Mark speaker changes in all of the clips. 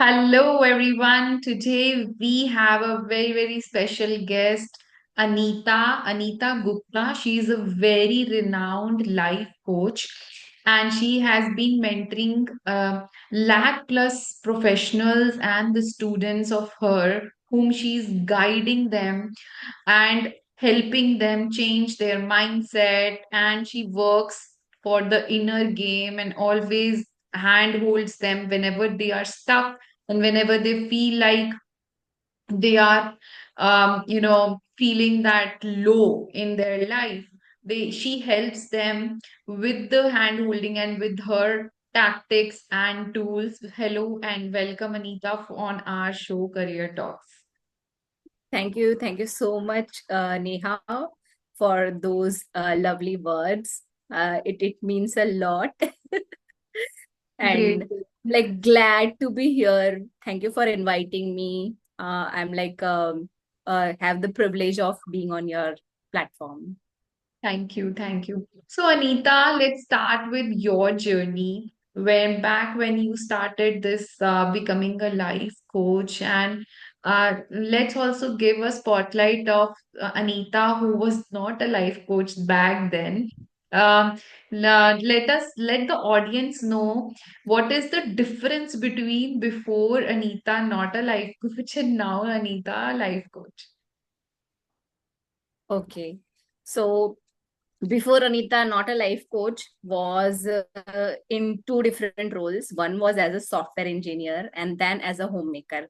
Speaker 1: Hello, everyone. Today we have a very special guest, Anita Gupta. She is a very renowned life coach and she has been mentoring lakh plus professionals and the students of her, whom she is guiding them and helping them change their mindset. And she works for the inner game and always handholds them whenever they are stuck and whenever they feel like they are feeling that low in their life. She helps them with the hand holding and with her tactics and tools. Hello and welcome, Anita, on our show Career Talks.
Speaker 2: Thank you. Thank you so much, Neha, for those lovely words. It means a lot.
Speaker 1: Great.
Speaker 2: And like glad to be here. Thank you for inviting me. I'm have the privilege of being on your platform.
Speaker 1: Thank you. So, Anita, let's start with your journey. When you started this becoming a life coach, and let's also give a spotlight of Anita, who was not a life coach back then. Um, let the audience know what is the difference between before Anita not a life coach and now Anita a life coach.
Speaker 2: Okay. So before Anita, not a life coach, was in two different roles. One was as a software engineer and then as a homemaker.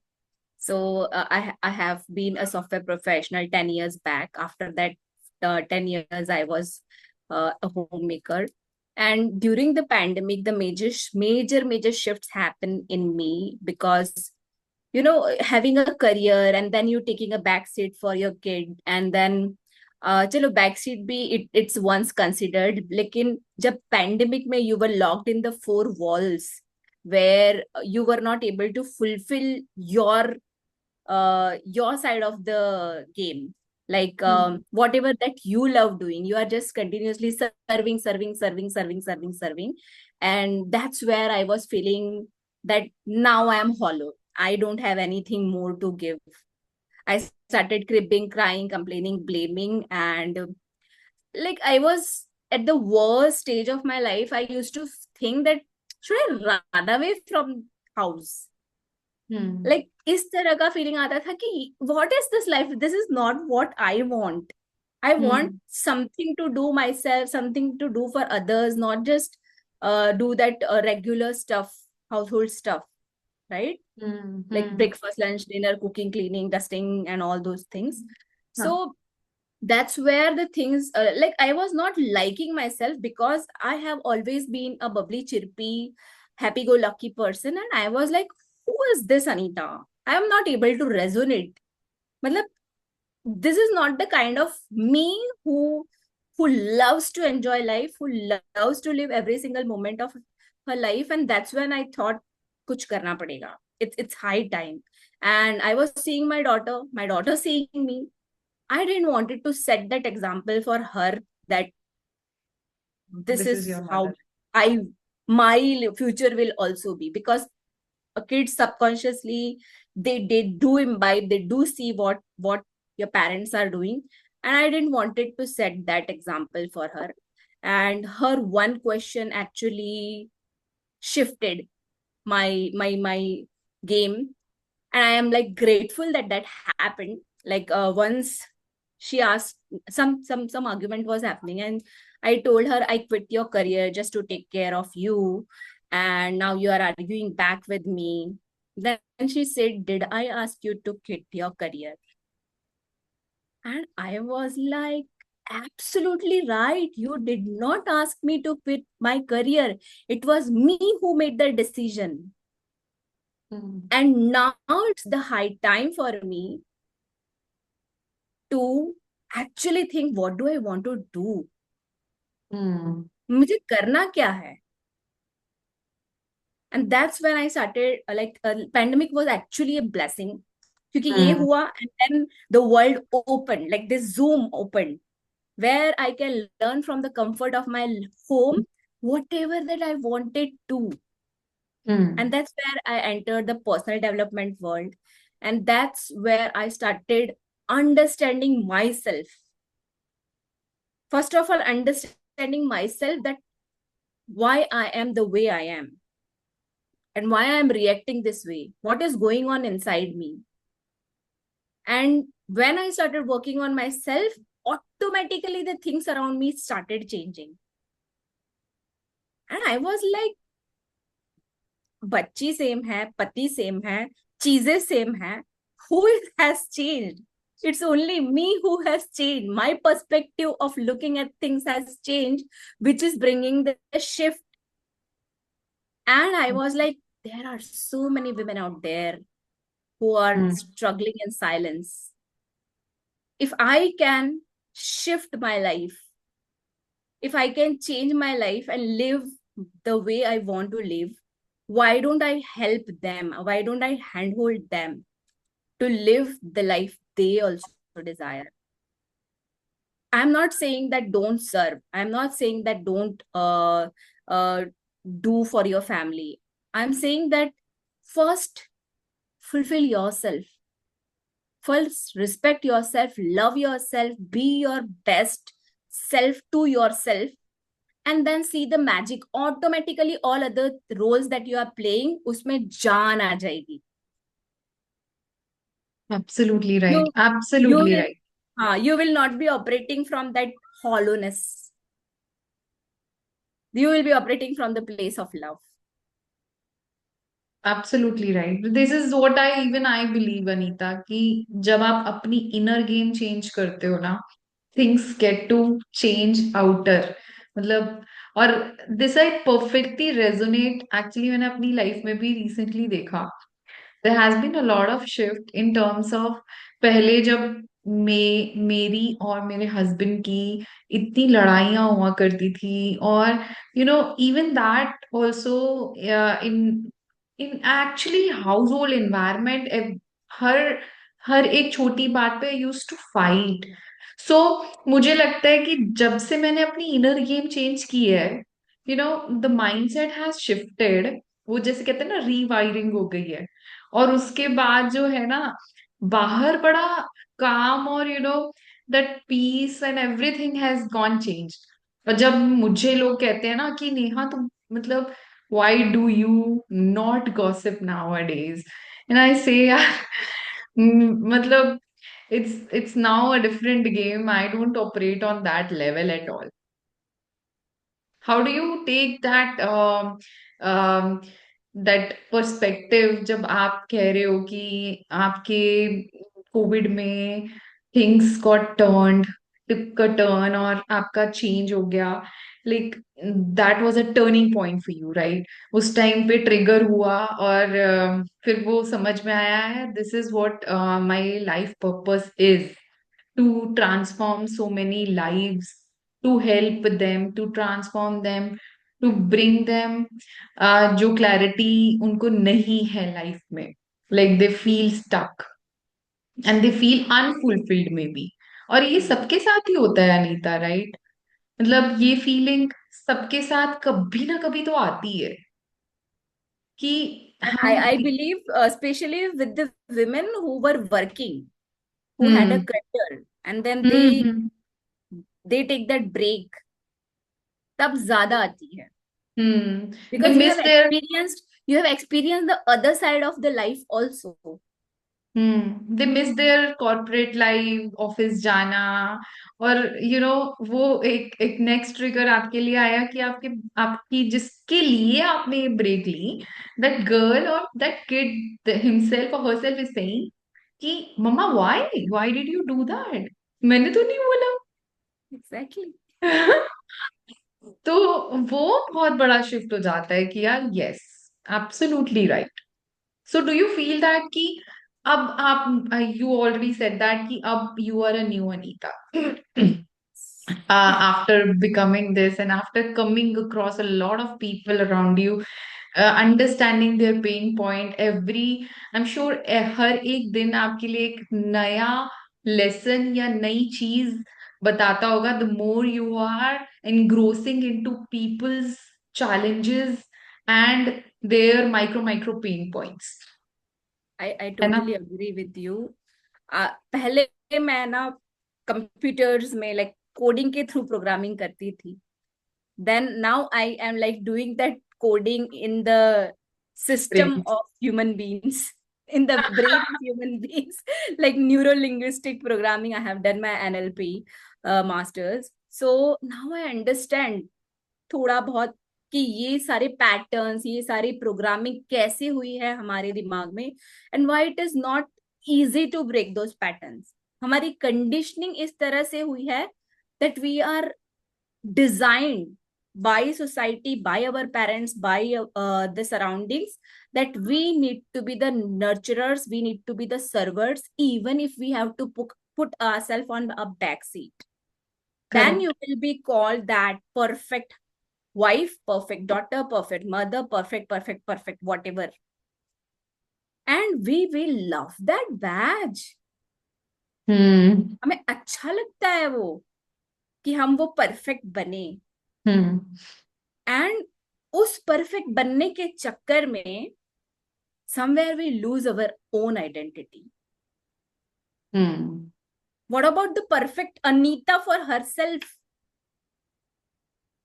Speaker 2: So I have been a software professional 10 years back. After that 10 years, I was a homemaker. And during the pandemic, the major shifts happen in me because, having a career and then you taking a back seat for your kid and then चलो back seat भी it's once considered लेकिन जब pandemic में you were locked in the four walls where you were not able to fulfill your side of the game, like
Speaker 1: Hmm.
Speaker 2: whatever that you love doing, you are just continuously serving, and that's where I was feeling that now I am hollow. I don't have anything more to give. I started cribbing, crying, complaining, blaming, and like I was at the worst stage of my life. I used to think that should I run away from house?
Speaker 1: Hmm.
Speaker 2: Like इस तरह का feeling आता था कि what is this life? This is not what I want. I want
Speaker 1: Hmm.
Speaker 2: something to do myself, something to do for others, not just do that regular stuff, household stuff, right?
Speaker 1: Hmm.
Speaker 2: Like
Speaker 1: Hmm.
Speaker 2: breakfast, lunch, dinner, cooking, cleaning, dusting, and all those things.
Speaker 1: Huh.
Speaker 2: So that's where the things like I was not liking myself because I have always been a bubbly, chirpy, happy go lucky person. And I was like, who is this Anita? I am not able to resonate. Matlab, this is not the kind of me who loves to enjoy life, who loves to live every single moment of her life. And that's when I thought, kuch karna padega. It's high time. And I was seeing my daughter seeing me. I didn't wanted to set that example for her that this
Speaker 1: This is
Speaker 2: is
Speaker 1: your mother.
Speaker 2: how I my future will also be, because a kid subconsciously they do imbibe, they do see what your parents are doing. And I didn't wanted to set that example for her. And her one question actually shifted my game. And I am like grateful that that happened. Like once she asked, some argument was happening, and I told her I quit your career just to take care of you, and now you are arguing back with me. Then she said, did I ask you to quit your career? And I was like, absolutely right, you did not ask me to quit my career. It was me who made the decision.
Speaker 1: Hmm.
Speaker 2: And now it's the high time for me to actually think, what do I want to do?
Speaker 1: Hmm.
Speaker 2: मुझे करना क्या है? And that's when I started pandemic was actually a blessing, क्योंकि ये
Speaker 1: Hmm.
Speaker 2: हुआ and then the world opened, like this Zoom opened, where I can learn from the comfort of my home whatever that I wanted to.
Speaker 1: Hmm.
Speaker 2: And that's where I entered the personal development world. And that's where I started understanding myself. First of all, understanding myself, that why I am the way I am and why I'm reacting this way, what is going on inside me. And when I started working on myself, automatically the things around me started changing. And I was like, बच्ची same है, पति same है, चीजें same है, who has changed? It's only me who has changed. My perspective of looking at things has changed, which is bringing the shift. And I was like, there are so many women out there who are
Speaker 1: Hmm.
Speaker 2: struggling in silence. If I can shift my life, if I can change my life and live the way I want to live, why don't I help them? Why don't I handhold them to live the life they also desire? I'm not saying that don't serve. I'm not saying that don't uh, do for your family. I'm saying that first fulfill yourself. First respect yourself, love yourself, be your best self to yourself, and then see the magic. Automatically all other roles that you are playing, उसमें जान आ जाएगी.
Speaker 1: Absolutely right.
Speaker 2: You you
Speaker 1: Absolutely
Speaker 2: will
Speaker 1: right.
Speaker 2: you will not be operating from that hollowness. You will be operating from the place of love.
Speaker 1: Absolutely right. This is what I believe, Anita, कि जब आप अपनी inner game change करते हो ना, things get to change outer. मतलब, और this I perfectly resonate. Actually, मैंने अपनी life में भी recently देखा. There has been a lot of shift in terms of पहले जब मेरी और मेरे हस्बैंड की इतनी लड़ाइयाँ हुआ करती थी, और even that also in actually household environment, हर हर एक छोटी बात पे यूज टू फाइट. सो मुझे लगता है कि जब से मैंने अपनी इनर गेम चेंज की है, द माइंडसेट हैज शिफ्टेड. वो जैसे कहते हैं ना, रीवायरिंग हो गई है. और उसके बाद जो है ना, बाहर बड़ा काम, और that peace and everything has gone change. और जब मुझे लोग कहते हैं ना कि नेहा तुम, मतलब, why do you not gossip nowadays? And I say, यार, मतलब, it's now a different game. I don't operate on that level at all. How do you take um, that perspective जब आप कह रहे हो कि आपके कोविड में things got turned, took a turn, और आपका change हो गया, like that was a turning point for you, right? उस टाइम पे ट्रिगर हुआ, और फिर वो समझ में आया है, this is what my life purpose is, to transform so many lives, to help them, to transform them, to bring them जो clarity उनको नहीं है लाइफ में, like they feel stuck and they feel unfulfilled maybe. और ये सबके साथ ही होता है अनीता, राइट? मतलब ये फीलिंग सबके साथ कभी ना कभी तो आती है कि
Speaker 2: And
Speaker 1: हम.
Speaker 2: I believe, especially with the women who were working, who had a
Speaker 1: hmm.
Speaker 2: career, and then
Speaker 1: hmm.
Speaker 2: they take that break, तब ज्यादा आती है.
Speaker 1: They
Speaker 2: Because
Speaker 1: miss their.
Speaker 2: you have experienced the other side of the life also.
Speaker 1: They miss their corporate life, office जाना, और वो एक एक next trigger आपके लिए आया कि आपकी जिसके लिए आपने ये ब्रेक ली, दैट गर्ल और दैट किड हिमसेल्फ और हरसेल्फ इज सेइंग कि मम्मा, why did you do that? मैंने तो नहीं बोला.
Speaker 2: Exactly.
Speaker 1: तो वो बहुत बड़ा शिफ्ट हो जाता है कि यार, yes, absolutely right. So do you feel that कि अब आप, you already said that कि अब you are a new Anita after becoming this, and after coming across a lot of people around you, understanding their pain point, I'm sure हर एक दिन आपके लिए एक नया lesson या नई चीज बताता होगा. The more you are engrossing into people's challenges and their micro pain points.
Speaker 2: I
Speaker 1: है ना?
Speaker 2: totally agree with you. पहले मैं ना कंप्यूटर्स में लाइक कोडिंग के थ्रू प्रोग्रामिंग करती थी. Then now I am like doing that coding in the system
Speaker 1: Great.
Speaker 2: of human beings, in the brain of human beings, like neuro linguistic programming. I have done my NLP masters, so now I understand थोड़ा बहुत कि ये सारे patterns, ये सारी programming कैसे हुई है हमारे दिमाग में, and why it is not easy to break those patterns. हमारी कंडीशनिंग इस तरह से हुई है that we are designed by society, by our parents, by the surroundings, that we need to be the nurturers, we need to be the servers, even if we have to put ourselves on a back seat. Then you
Speaker 1: Correct.
Speaker 2: will be called that perfect wife, perfect daughter, perfect mother, perfect, whatever. And we will love that badge.
Speaker 1: हम्म.
Speaker 2: हमें अच्छा लगता है वो कि हम वो perfect बने.
Speaker 1: हम्म.
Speaker 2: And उस परफेक्ट बनने के चक्कर में somewhere we lose our own identity.
Speaker 1: Hmm.
Speaker 2: What about the perfect Anita for herself?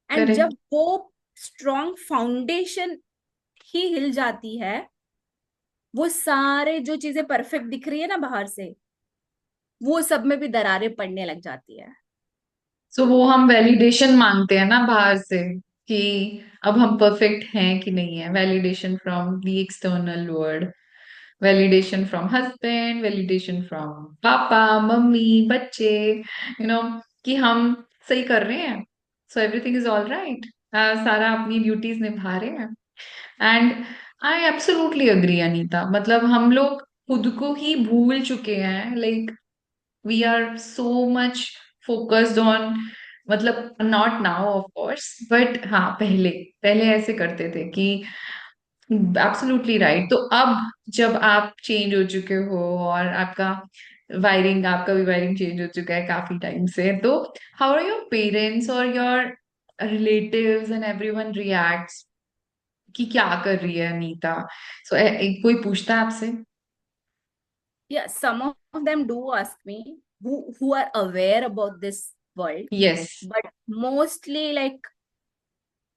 Speaker 2: And
Speaker 1: correct.
Speaker 2: जब वो स्ट्रॉन्ग फाउंडेशन ही हिल जाती है, वो सारे जो चीजें परफेक्ट दिख रही है ना बाहर से, वो सब में भी दरारें पड़ने लग जाती है.
Speaker 1: सो वो हम वैलिडेशन मांगते हैं ना बाहर से, कि अब हम परफेक्ट हैं कि नहीं है. Validation from the external world, validation from husband, validation from पापा मम्मी बच्चे, कि हम सही कर रहे हैं. So everything is all right, सारा अपनी ड्यूटीज निभा रहे हैं. And I absolutely agree Anita. मतलब हम लोग खुद को ही भूल चुके हैं. Like we are so much focused on, मतलब not now of course, but हाँ पहले पहले ऐसे करते थे कि एब्सोल्युटली राइट. तो अब जब आप चेंज हो चुके हो और आपका भी वायरिंग चेंज हो चुका है काफी टाइम से, तो हाउ आर योर पेरेंट्स और your relatives and everyone reacts कि क्या कर रही है अनीता? सो कोई पूछता है आपसे?
Speaker 2: Yeah, some of them do ask me, who are aware about this world,
Speaker 1: yes.
Speaker 2: but mostly like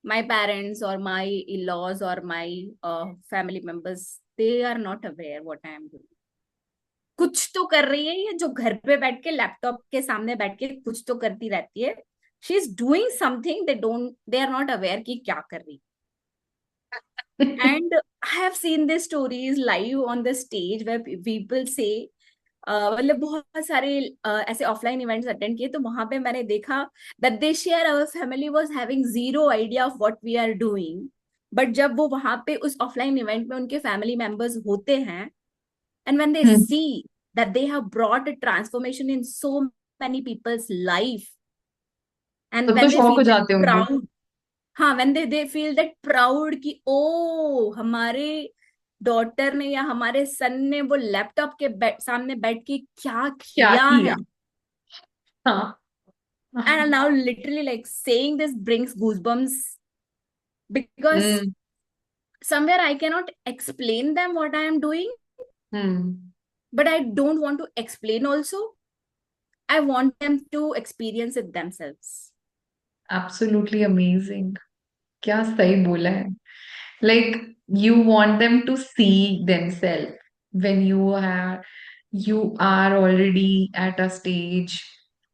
Speaker 2: my parents or my in-laws or my family members, they are not aware what I am doing. कुछ तो कर रही है ये, जो घर पे बैठ के लैपटॉप के सामने बैठ के कुछ तो करती रहती है. She is doing something, they are not aware कि क्या कर रही. And I have seen these stories live on the stage where people say, मतलब बहुत सारे ऐसे ऑफलाइन इवेंट्स अटेंड किए, तो वहां पे मैंने देखा that they share our family was having zero idea of what we are doing. But जब वो वहां पे उस ऑफलाइन इवेंट में उनके फैमिली मेंबर्स होते हैं, and when they see that they have brought a transformation in so many people's life, and
Speaker 1: तब तो
Speaker 2: when they
Speaker 1: शौक
Speaker 2: feel
Speaker 1: हो
Speaker 2: that
Speaker 1: जाते होंगे.
Speaker 2: proud, हाँ, when they feel that proud कि ओ हमारे डॉटर ने या हमारे सन ने वो लैपटॉप के सामने बैठ के क्या
Speaker 1: क्या
Speaker 2: किया है.
Speaker 1: किया. हाँ.
Speaker 2: And now literally like saying this brings goosebumps, because
Speaker 1: hmm.
Speaker 2: somewhere I cannot explain them what I am doing,
Speaker 1: hmm.
Speaker 2: but I don't want to explain also. I want them to experience it themselves.
Speaker 1: Absolutely amazing. क्या सही बोला है. Like you want them to see themselves when you are already at a stage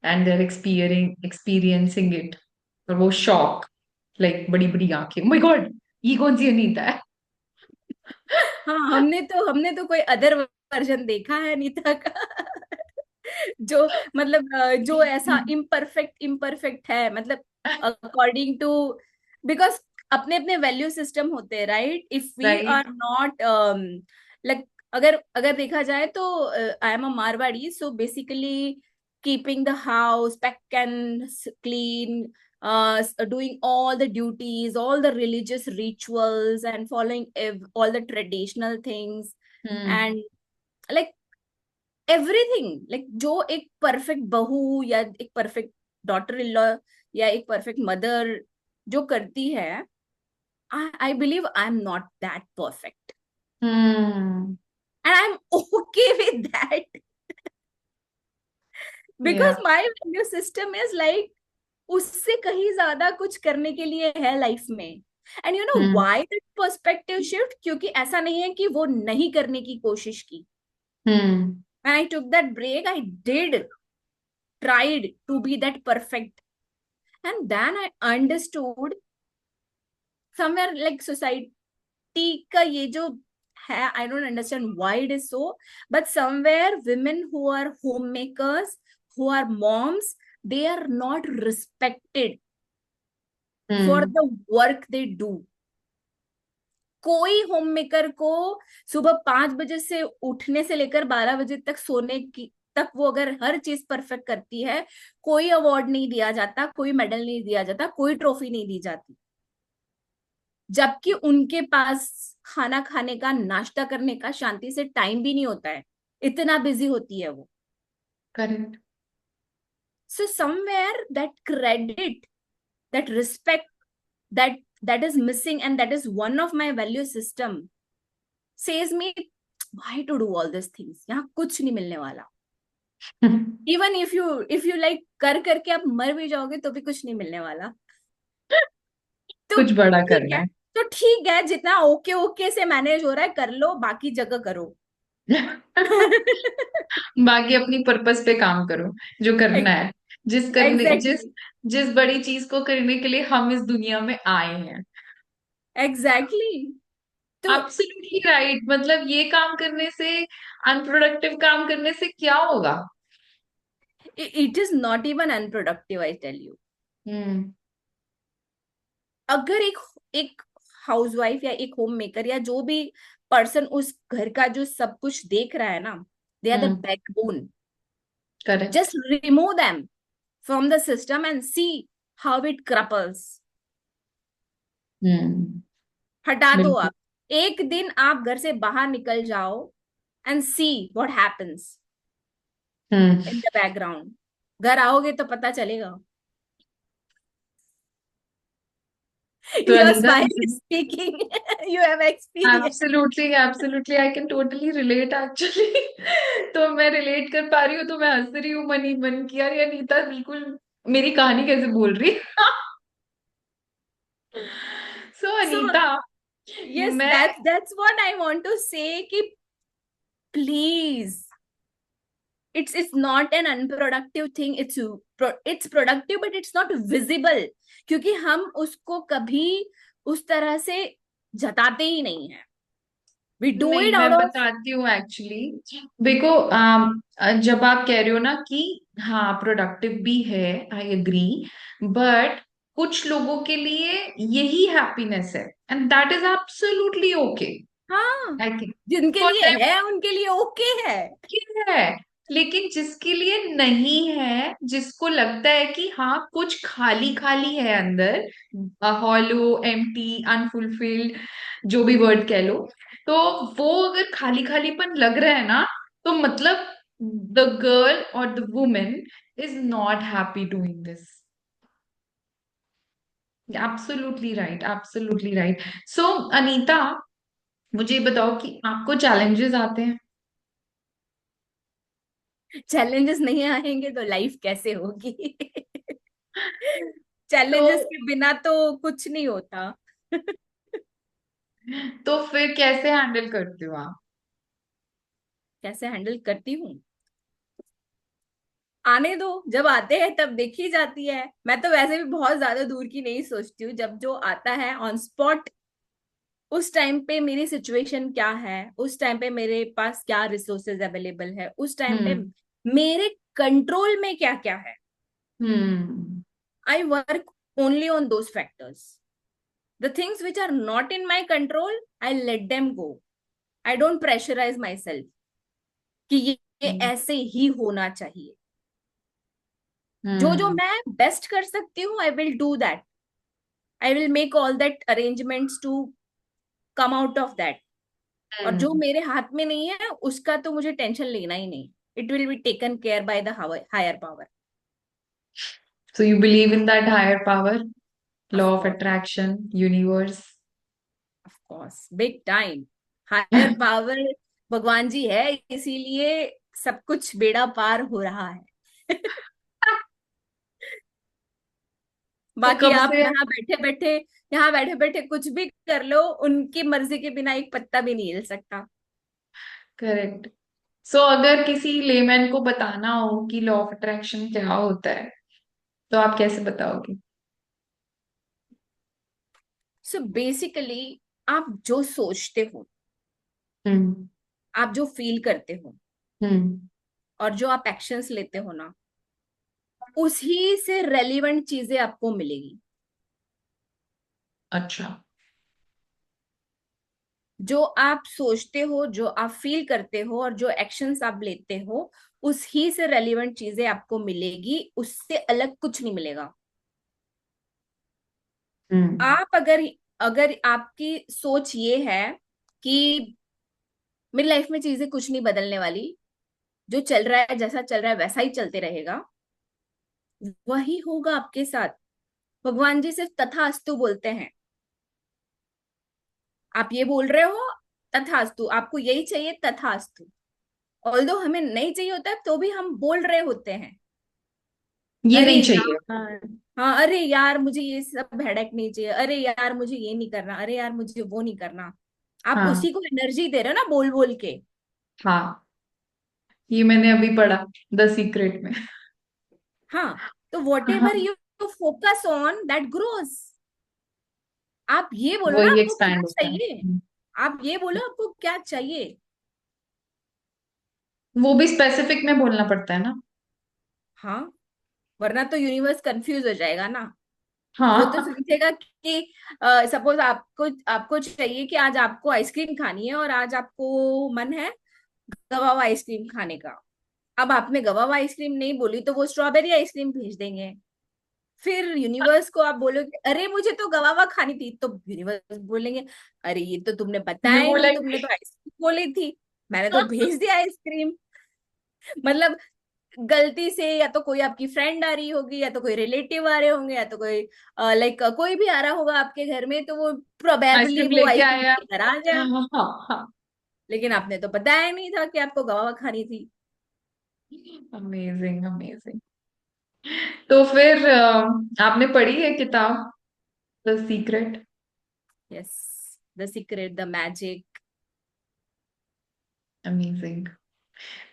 Speaker 1: and they're experiencing it. और वो shock, like बड़ी बड़ी आंखें, oh my god, ये कौन सी अनीता है.
Speaker 2: हाँ, हमने तो कोई अदर वर्जन देखा है नीता का. जो मतलब जो ऐसा इम्परफेक्ट इम्परफेक्ट है, मतलब अकॉर्डिंग टू, बिकॉज अपने अपने वैल्यू सिस्टम होते हैं, right. If we
Speaker 1: right.
Speaker 2: Are not like, अगर अगर देखा जाए तो I am a Marwari, so basically keeping the house pack and clean, doing all the duties, all the religious rituals, and following all the traditional things,
Speaker 1: hmm.
Speaker 2: and like everything, like जो एक perfect बहू या एक perfect daughter in law या एक perfect mother जो करती है, I believe I'm not that perfect.
Speaker 1: Hmm.
Speaker 2: And I'm okay with that.
Speaker 1: Yeah.
Speaker 2: Because my value system is like, उससे कहीं ज्यादा कुछ करने के लिए है लाइफ में. And you know
Speaker 1: Hmm.
Speaker 2: Why that perspective shift? क्योंकि ऐसा नहीं है कि वो नहीं करने की कोशिश की.
Speaker 1: Hmm.
Speaker 2: When I took that break, I did tried to be that perfect. And then I understood somewhere like society का ये जो है, I don't understand why it is so, but somewhere women who are homemakers, who are moms, they are not respected for
Speaker 1: Hmm.
Speaker 2: the work they do. कोई home maker को सुबह 5 बजे से उठने से लेकर 12 बजे तक सोने की तक वो अगर हर चीज परफेक्ट करती है, कोई अवार्ड नहीं दिया जाता, कोई मेडल नहीं दिया जाता, कोई ट्रॉफी नहीं दी जाती. जबकि उनके पास खाना खाने का, नाश्ता करने का शांति से टाइम भी नहीं होता है, इतना बिजी होती है वो.
Speaker 1: Correct.
Speaker 2: So somewhere that credit, that respect, that is missing, and that is one of my value system says me, why to do all these things? यहाँ कुछ नहीं मिलने वाला. इवन इफ यू लाइक कर करके आप मर भी जाओगे तो भी कुछ नहीं मिलने वाला. तो
Speaker 1: कुछ बड़ा
Speaker 2: ठीक
Speaker 1: करना
Speaker 2: है, तो ठीक है, जितना ओके ओके से मैनेज हो रहा है कर लो, बाकी जगह करो.
Speaker 1: है. बाकी अपनी पर्पस पे काम करो जो करना है, जिस
Speaker 2: एग्जैक्टली.
Speaker 1: जिस बड़ी चीज को करने के लिए हम इस दुनिया में आए हैं.
Speaker 2: एग्जैक्टली. तो
Speaker 1: एब्सोल्युटली राइट. मतलब ये काम करने से, अनप्रोडक्टिव काम करने से क्या होगा?
Speaker 2: It is not even unproductive, I tell you.
Speaker 1: Hmm.
Speaker 2: अगर एक एक हाउसवाइफ या एक होम मेकर या जो भी पर्सन उस घर का जो सब कुछ देख रहा है ना, they are the
Speaker 1: hmm.
Speaker 2: Backbone.
Speaker 1: Correct.
Speaker 2: Just remove them from the system and see how it crumbles.
Speaker 1: Hmm.
Speaker 2: हटा दो
Speaker 1: बिल्कुल.
Speaker 2: आप. एक दिन आप घर से बाहर निकल जाओ and see what happens
Speaker 1: hmm.
Speaker 2: In the background. घर आओगे तो पता चलेगा.
Speaker 1: तो
Speaker 2: Your
Speaker 1: Anita,
Speaker 2: smile is speaking. You have experience.
Speaker 1: Absolutely absolutely I can totally relate actually. तो मैं रिलेट कर पा रही हूँ, तो मैं हंस रही हूँ मन ही मन की, यार ये अनीता बिल्कुल मेरी कहानी कैसे बोल रही है. सो
Speaker 2: So
Speaker 1: अनीता,
Speaker 2: yes,
Speaker 1: मैं
Speaker 2: that's what I want to say. कि please, it's not an unproductive thing. It's productive, but it's not visible. क्योंकि हम उसको कभी उस तरह से जताते ही नहीं है. We do
Speaker 1: नहीं,
Speaker 2: it
Speaker 1: मैं
Speaker 2: out of.
Speaker 1: बताती हूँ एक्चुअली. देखो, जब आप कह रहे हो ना कि हाँ प्रोडक्टिव भी है, आई एग्री, बट कुछ लोगों के लिए यही हैप्पीनेस है, and that is absolutely okay.
Speaker 2: हाँ,
Speaker 1: आई थिंक
Speaker 2: जिनके
Speaker 1: फॉर
Speaker 2: लिए
Speaker 1: देम
Speaker 2: है उनके लिए ओके है.
Speaker 1: है. लेकिन जिसके लिए नहीं है, जिसको लगता है कि हाँ कुछ खाली खाली है अंदर, हॉलो, एम्प्टी, अनफुलफिल्ड, जो भी वर्ड कह लो, तो वो अगर खाली खालीपन लग रहा है ना, तो मतलब the girl or the women is not happy doing this. Absolutely right, absolutely right. So Anita, मुझे ये बताओ कि आपको चैलेंजेस आते हैं?
Speaker 2: चैलेंजेस नहीं आएंगे तो लाइफ कैसे होगी?
Speaker 1: तो
Speaker 2: चैलेंजेस के बिना तो कुछ नहीं होता.
Speaker 1: तो फिर कैसे हैंडल करते हो आप?
Speaker 2: कैसे हैंडल करती हूँ? आने दो, जब आते हैं तब देखी जाती है. मैं तो वैसे भी बहुत ज्यादा दूर की नहीं सोचती हूँ. जब जो आता है ऑन स्पॉट, उस टाइम पे मेरी सिचुएशन क्या है, उस टाइम पे मेरे पास क्या रिसोर्सेज अवेलेबल है, उस टाइम पे
Speaker 1: हम्म.
Speaker 2: मेरे कंट्रोल में क्या क्या है.
Speaker 1: Hmm.
Speaker 2: I work only on those factors. The things which are not in my control, I let them go. I don't pressurize myself कि ये ऐसे ही होना चाहिए. जो जो
Speaker 1: हम्म.
Speaker 2: मैं बेस्ट कर सकती हूँ, I will do that. I will make all that arrangements to come out of that. और जो
Speaker 1: हम्म.
Speaker 2: मेरे हाथ में नहीं है उसका तो मुझे टेंशन लेना ही नहीं. It will be taken care by the higher power.
Speaker 1: So you believe in that higher power,
Speaker 2: of
Speaker 1: law of
Speaker 2: course.
Speaker 1: attraction, universe?
Speaker 2: Course, big time. Higher power भगवान जी है, इसीलिए सब कुछ बेड़ा पार हो रहा है।
Speaker 1: तो
Speaker 2: बाकी
Speaker 1: कब
Speaker 2: आप
Speaker 1: से?
Speaker 2: यहाँ बैठे बैठे कुछ भी कर लो, उनकी मर्जी के बिना एक पत्ता भी नहीं हिल सकता।
Speaker 1: करेक्ट। सो अगर किसी लेमैन को बताना हो कि लॉ ऑफ अट्रैक्शन क्या होता है, तो आप कैसे बताओगे?
Speaker 2: सो बेसिकली, आप जो सोचते हो,
Speaker 1: हम्म।
Speaker 2: आप जो फील करते हो,
Speaker 1: हम्म।
Speaker 2: और जो आप एक्शंस लेते हो ना, उसी से रेलिवेंट चीजें आपको मिलेगी।
Speaker 1: अच्छा।
Speaker 2: जो आप सोचते हो, जो आप फील करते हो, और जो एक्शंस आप लेते हो, उसी से रेलिवेंट चीजें आपको मिलेगी, उससे अलग कुछ नहीं मिलेगा।
Speaker 1: हम्म।
Speaker 2: आप अगर अगर आपकी सोच ये है कि मेरी लाइफ में चीजें कुछ नहीं बदलने वाली, जो चल रहा है, जैसा चल रहा है वैसा ही चलते रहेगा, वही होगा आपके साथ। भगवान जी सिर्फ तथास्तु बोलते हैं। आप ये बोल रहे हो, तथास्तु, आपको यही चाहिए, तथास्तु। ऑल्दो हमें नहीं चाहिए होता है, तो भी हम बोल रहे होते हैं,
Speaker 1: ये
Speaker 2: अरे
Speaker 1: नहीं चाहिए।
Speaker 2: यार, हाँ, अरे यार मुझे ये सब हेडेक नहीं चाहिए, अरे यार मुझे ये नहीं करना, अरे यार मुझे वो नहीं करना। आप
Speaker 1: हाँ।
Speaker 2: उसी को एनर्जी दे रहे हो ना, बोल बोल के।
Speaker 1: हाँ, ये मैंने अभी पढ़ा, द सीक्रेट में।
Speaker 2: हाँ, तो वॉट एवर
Speaker 1: हाँ,
Speaker 2: you focus on that grows. आप ये बोलो ना
Speaker 1: वही
Speaker 2: आपको क्या
Speaker 1: एक्सपैंड होता है।
Speaker 2: चाहिए, आप ये बोलो आपको क्या चाहिए।
Speaker 1: वो भी स्पेसिफिक में बोलना पड़ता है ना?
Speaker 2: हाँ, वरना तो यूनिवर्स कंफ्यूज हो जाएगा ना। वो तो
Speaker 1: हाँ।
Speaker 2: समझेगा कि सपोज आपको आपको चाहिए कि आज आपको आइसक्रीम खानी है, और आज आपको मन है गवावा आइसक्रीम खाने का। अब आपने गवावा आइसक्रीम नहीं बोली, तो वो स्ट्रॉबेरी आइसक्रीम भेज देंगे। फिर यूनिवर्स को आप बोलोगे अरे मुझे तो गवावा खानी थी, तो यूनिवर्स बोलेंगे अरे ये तो तुमने बताया
Speaker 1: यू
Speaker 2: ही नहीं,
Speaker 1: लाइक।
Speaker 2: तुमने तो आइसक्रीम बोली थी, मैंने तो भेज दिया आइसक्रीम। मतलब गलती से या तो कोई आपकी फ्रेंड आ रही होगी, या तो कोई रिलेटिव आ रहे होंगे, या तो कोई लाइक कोई भी आ रहा होगा आपके घर में, तो वो प्रोबेबली
Speaker 1: आइसक्रीम
Speaker 2: वो
Speaker 1: लेके
Speaker 2: आइसक्रीम
Speaker 1: आया।
Speaker 2: लेकर आ
Speaker 1: हाँ
Speaker 2: जाए।
Speaker 1: हाँ हाँ हाँ।
Speaker 2: लेकिन आपने तो बताया नहीं था कि आपको गवावा खानी थी।
Speaker 1: Amazing amazing. तो फिर आपने पढ़ी है किताब the secret?
Speaker 2: Yes, the secret, the magic.
Speaker 1: Amazing.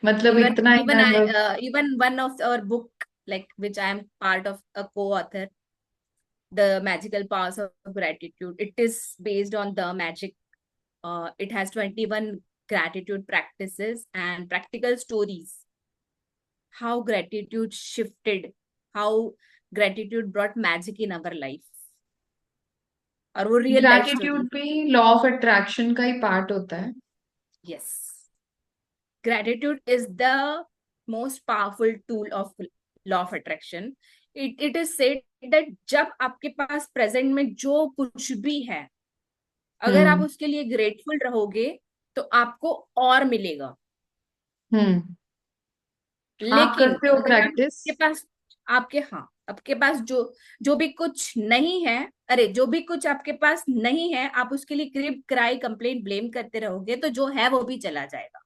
Speaker 1: मतलब
Speaker 2: even
Speaker 1: इतना
Speaker 2: even I
Speaker 1: inner.
Speaker 2: even one of our book, like which I am part of a co-author, The Magical Powers of Gratitude. It is based on the magic. It has 21 gratitude practices and practical stories. How gratitude shifted, how gratitude brought magic in our life. और वो real life story.
Speaker 1: Gratitude भी law of attraction का ही part होता है?
Speaker 2: Yes, gratitude is the most powerful tool of law of attraction. It is said that जब आपके पास present में जो कुछ भी है, अगर आप
Speaker 1: हम्म।
Speaker 2: उसके लिए ग्रेटफुल रहोगे, तो आपको और मिलेगा।
Speaker 1: हम्म। आप
Speaker 2: लेकिन
Speaker 1: करते हो
Speaker 2: अगर
Speaker 1: प्रैक्टिस?
Speaker 2: आपके पास जो जो भी कुछ नहीं है, अरे जो भी कुछ आपके पास नहीं है, आप उसके लिए क्रिप क्राई कंप्लेंट ब्लेम करते रहोगे, तो जो है वो भी चला जाएगा।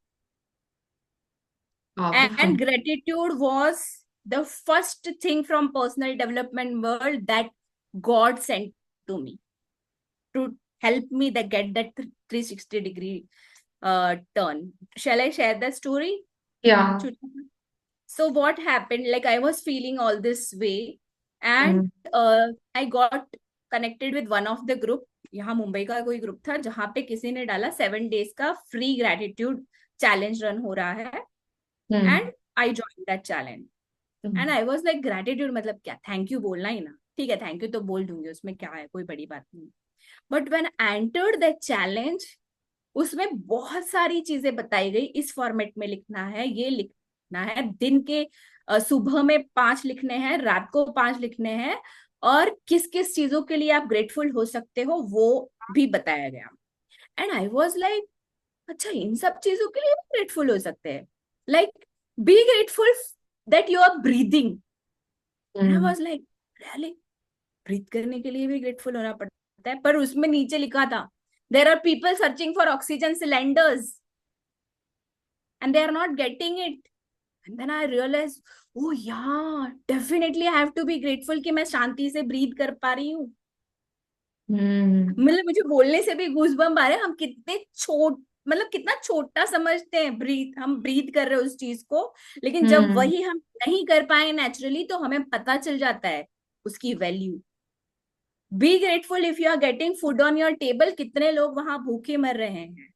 Speaker 1: Powerful.
Speaker 2: And gratitude was the first thing from personal development world that God sent to me to help me that get that 360-degree turn. Shall I share the story?
Speaker 1: या।
Speaker 2: So what happened, like I was feeling all this way, and I got connected with one of the group. यहाँ मुंबई का कोई group था जहां पे किसी ने डाला 7 days का फ्री ग्रेटिट्यूड चैलेंज रन हो रहा है,
Speaker 1: hmm.
Speaker 2: And I join that challenge. And I was like gratitude मतलब क्या, थैंक यू बोलना ही ना, ठीक है थैंक यू तो बोल दूंगी, उसमें क्या है, कोई बड़ी बात नहीं। But when I entered that challenge, उसमें बहुत सारी चीजें बताई गई, इस फॉर्मेट में लिखना है, ये लिखना है, दिन के सुबह में 5 लिखने हैं, रात को 5 लिखने हैं, और किस किस चीजों के लिए आप ग्रेटफुल हो सकते हो वो भी बताया गया। एंड आई वॉज लाइक अच्छा, इन सब चीजों के लिए भी ग्रेटफुल हो सकते हैं, like be grateful that you are breathing. And I
Speaker 1: hmm.
Speaker 2: Was like really, breathe करने के लिए भी ग्रेटफुल होना पड़ता है? पर उसमें नीचे लिखा था There are people searching for oxygen cylinders and they are not getting it. And then I realized, oh yeah, definitely I have to be grateful कि मैं शांति से breathe कर पा रही हूँ.
Speaker 1: हम्म
Speaker 2: मतलब मुझे बोलने से भी गूजबम्प आ रहे हैं. हम कितने मतलब कितना छोटा समझते हैं ब्रीथ, हम ब्रीथ कर रहे हैं उस चीज को, लेकिन जब
Speaker 1: हम्म
Speaker 2: वही हम नहीं कर पाए नेचुरली तो हमें पता चल जाता है उसकी value. Be grateful if you are getting food on your table. कितने लोग वहां भूखे मर रहे हैं.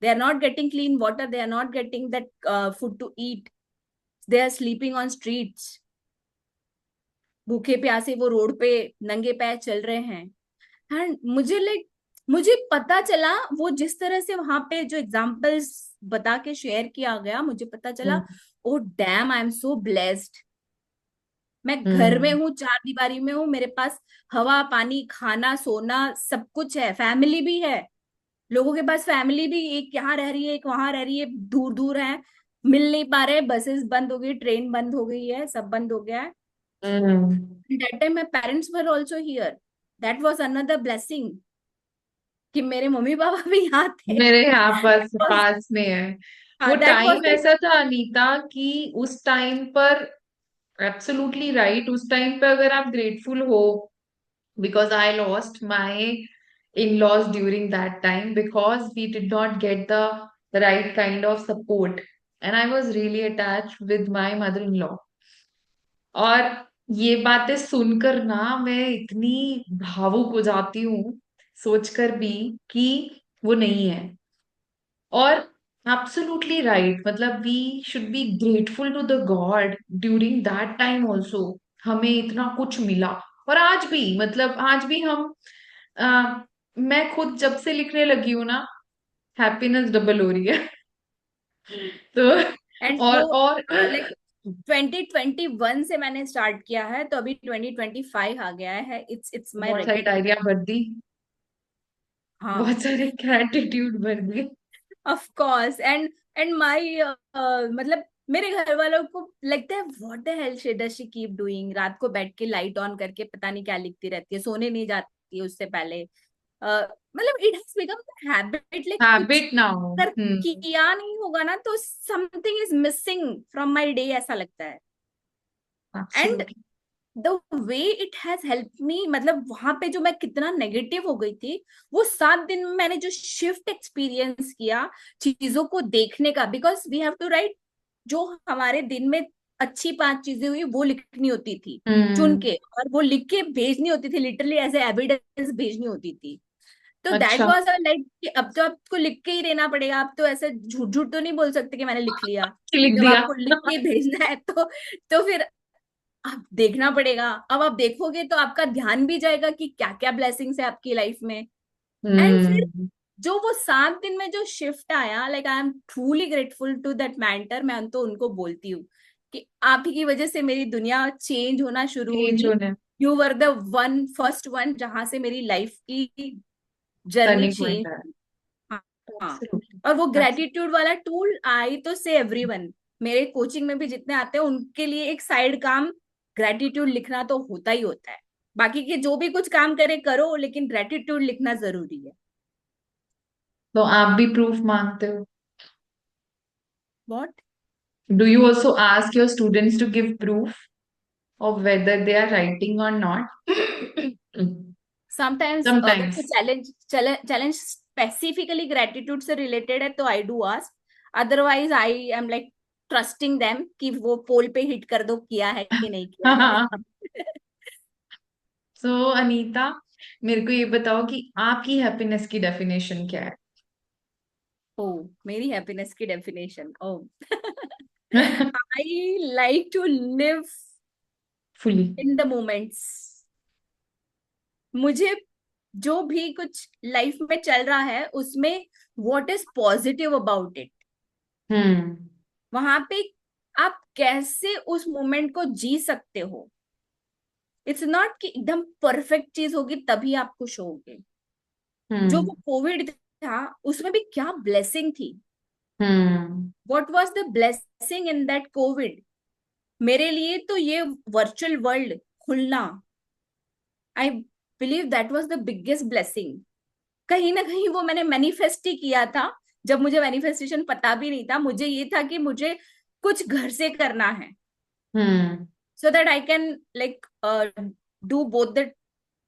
Speaker 2: They are not getting clean water, they are not getting that food to eat, they are sleeping on streets. भूखे प्यासे वो रोड पे नंगे पैर चल रहे हैं. एंड मुझे पता चला, वो जिस तरह से वहां पे जो एग्जांपल्स बता के शेयर किया गया, मुझे पता चला,
Speaker 1: hmm
Speaker 2: oh damn, I am so blessed. मैं घर में
Speaker 1: हम्म
Speaker 2: हूँ, चार दीवारी में हूँ, मेरे पास हवा पानी खाना सोना सब कुछ है, फैमिली भी है. लोगों के पास फैमिली भी, एक यहाँ रह रही है एक वहां रह रही है, दूर दूर है, मिल नहीं पा रहे, बसेस बंद हो गई, ट्रेन बंद हो गई है, सब बंद हो गया है.
Speaker 1: Hmm.
Speaker 2: That time my parents were also here. That was another blessing कि मेरे मम्मी पापा भी यहाँ थे.
Speaker 1: मेरे यहाँ पास
Speaker 2: That was,
Speaker 1: पास में है। वो
Speaker 2: हाँ, that was
Speaker 1: टाइम
Speaker 2: the.
Speaker 1: ऐसा था अनीता कि उस टाइम पर एब्सोल्युटली राइट, उस टाइम पे अगर आप ग्रेटफुल हो, because I lost my in laws during that time because we did not get the right kind of support, and I was really attach with my mother in law. और ये बातें सुनकर ना मैं इतनी भावुक हो जाती हूँ, सोचकर भी कि वो नहीं है। और एब्सोल्युटली राइट, मतलब we should be grateful to the god during that time also. हमें इतना कुछ मिला। और आज भी, मतलब आज भी हम मैं खुद जब से लिखने लगी हूँ ना, हैप्पीनेस डबल हो रही है। तो
Speaker 2: एंड वो
Speaker 1: और
Speaker 2: लाइक 2021 से मैंने स्टार्ट किया है, तो अभी 2025 आ गया है. इट्स माय
Speaker 1: बहुत सारी
Speaker 2: रेगुलर.
Speaker 1: डायरिया भर दी,
Speaker 2: हाँ,
Speaker 1: बहुत सारे ग्रेटिट्यूड भर दिए।
Speaker 2: Of course. एंड माय मतलब मेरे घर वालों को लगता है, what the hell does she keep doing. रात को बैठ के लाइट ऑन करके पता नहीं क्या लिखती रहती है, सोने नहीं जाती है उससे पहले. मतलब it has become habit. Like कुछ
Speaker 1: हैबिट ना हो।
Speaker 2: अगर किया नहीं होगा ना तो something is missing from my day, ऐसा लगता है. And
Speaker 1: absolutely.
Speaker 2: The way it has help me, मतलब वहां पे जो मैं कितना नेगेटिव हो गई थी, वो 7 दिन में मैंने जो शिफ्ट एक्सपीरियंस किया चीजों को देखने का. Because we have to right, जो हमारे दिन में अच्छी 5 चीजें हुई वो लिखनी होती थी चुन
Speaker 1: हम्म।
Speaker 2: के, और वो लिख के भेजनी होती थी, लिटरली एज ए एविडेंस भेजनी होती थी. तो दैट
Speaker 1: अच्छा।
Speaker 2: वाज अ लाइक कि अब तो आपको लिख के ही देना पड़ेगा. आप तो ऐसे झूठ झूठ तो नहीं बोल सकते कि मैंने लिख लिया.
Speaker 1: लिख
Speaker 2: जब
Speaker 1: दिया।
Speaker 2: आपको लिख के भेजना है तो फिर आप देखना पड़ेगा. अब आप देखोगे तो आपका ध्यान भी जाएगा कि क्या क्या ब्लेसिंग्स है आपकी लाइफ में. एंड फिर
Speaker 1: हम्म
Speaker 2: जो वो 7 दिन में जो शिफ्ट आया, like I am truly grateful to that mentor. मैं तो उनको बोलती हूँ कि आप ही की वजह से मेरी दुनिया चेंज होना शुरू
Speaker 1: चेंज
Speaker 2: हुई.
Speaker 1: होने।
Speaker 2: You were the one first one जहां से मेरी लाइफ की जर्नी
Speaker 1: टर्निंग पॉइंट
Speaker 2: चेंज.
Speaker 1: है।
Speaker 2: हाँ. हाँ.
Speaker 1: एब्सोल्युटली।
Speaker 2: और वो ग्रेटिट्यूड वाला टूल आई तो से एवरीवन, मेरे कोचिंग में भी जितने आते हैं उनके लिए एक साइड काम ग्रेटिट्यूड लिखना तो होता ही होता है. बाकी के जो भी कुछ काम करे करो, लेकिन ग्रेटिट्यूड लिखना जरूरी है.
Speaker 1: तो आप भी प्रूफ मांगते हो?
Speaker 2: What?
Speaker 1: Do you also ask your students to give proof of whether they are writing or not?
Speaker 2: Sometimes अगर
Speaker 1: Sometimes.
Speaker 2: कोई चैलेंज चैलेंज स्पेसिफिकली ग्रेटिट्यूड से रिलेटेड है तो I do ask. Otherwise I am like trusting them कि वो पोल पे hit कर दो, किया है कि नहीं किया है.
Speaker 1: सो अनीता, मेरे को ये बताओ कि आपकी हैप्पीनेस की डेफिनेशन क्या है?
Speaker 2: ओ, मेरी हैप्पीनेस की definition, oh I like to live
Speaker 1: fully.
Speaker 2: In the moments. मुझे जो भी कुछ लाइफ में चल रहा है उसमें what is positive about it,
Speaker 1: hmm
Speaker 2: वहां पे आप कैसे उस मोमेंट को जी सकते हो. इट्स नॉट कि एकदम परफेक्ट चीज होगी तभी आप खुश होगे. जो
Speaker 1: हम्म
Speaker 2: वो कोविड था उसमें भी क्या ब्लेसिंग थी.
Speaker 1: Hmm
Speaker 2: what was the blessing in that Covid. मेरे लिए तो ये वर्चुअल वर्ल्ड खुलना, I believe that was the biggest blessing. कहीं ना कहीं वो मैंने मैनिफेस्ट ही किया था। जब मुझे मैनिफेस्टेशन पता भी नहीं था, मुझे ये था कि मुझे कुछ घर से करना है,
Speaker 1: hmm.
Speaker 2: So that I can like do both the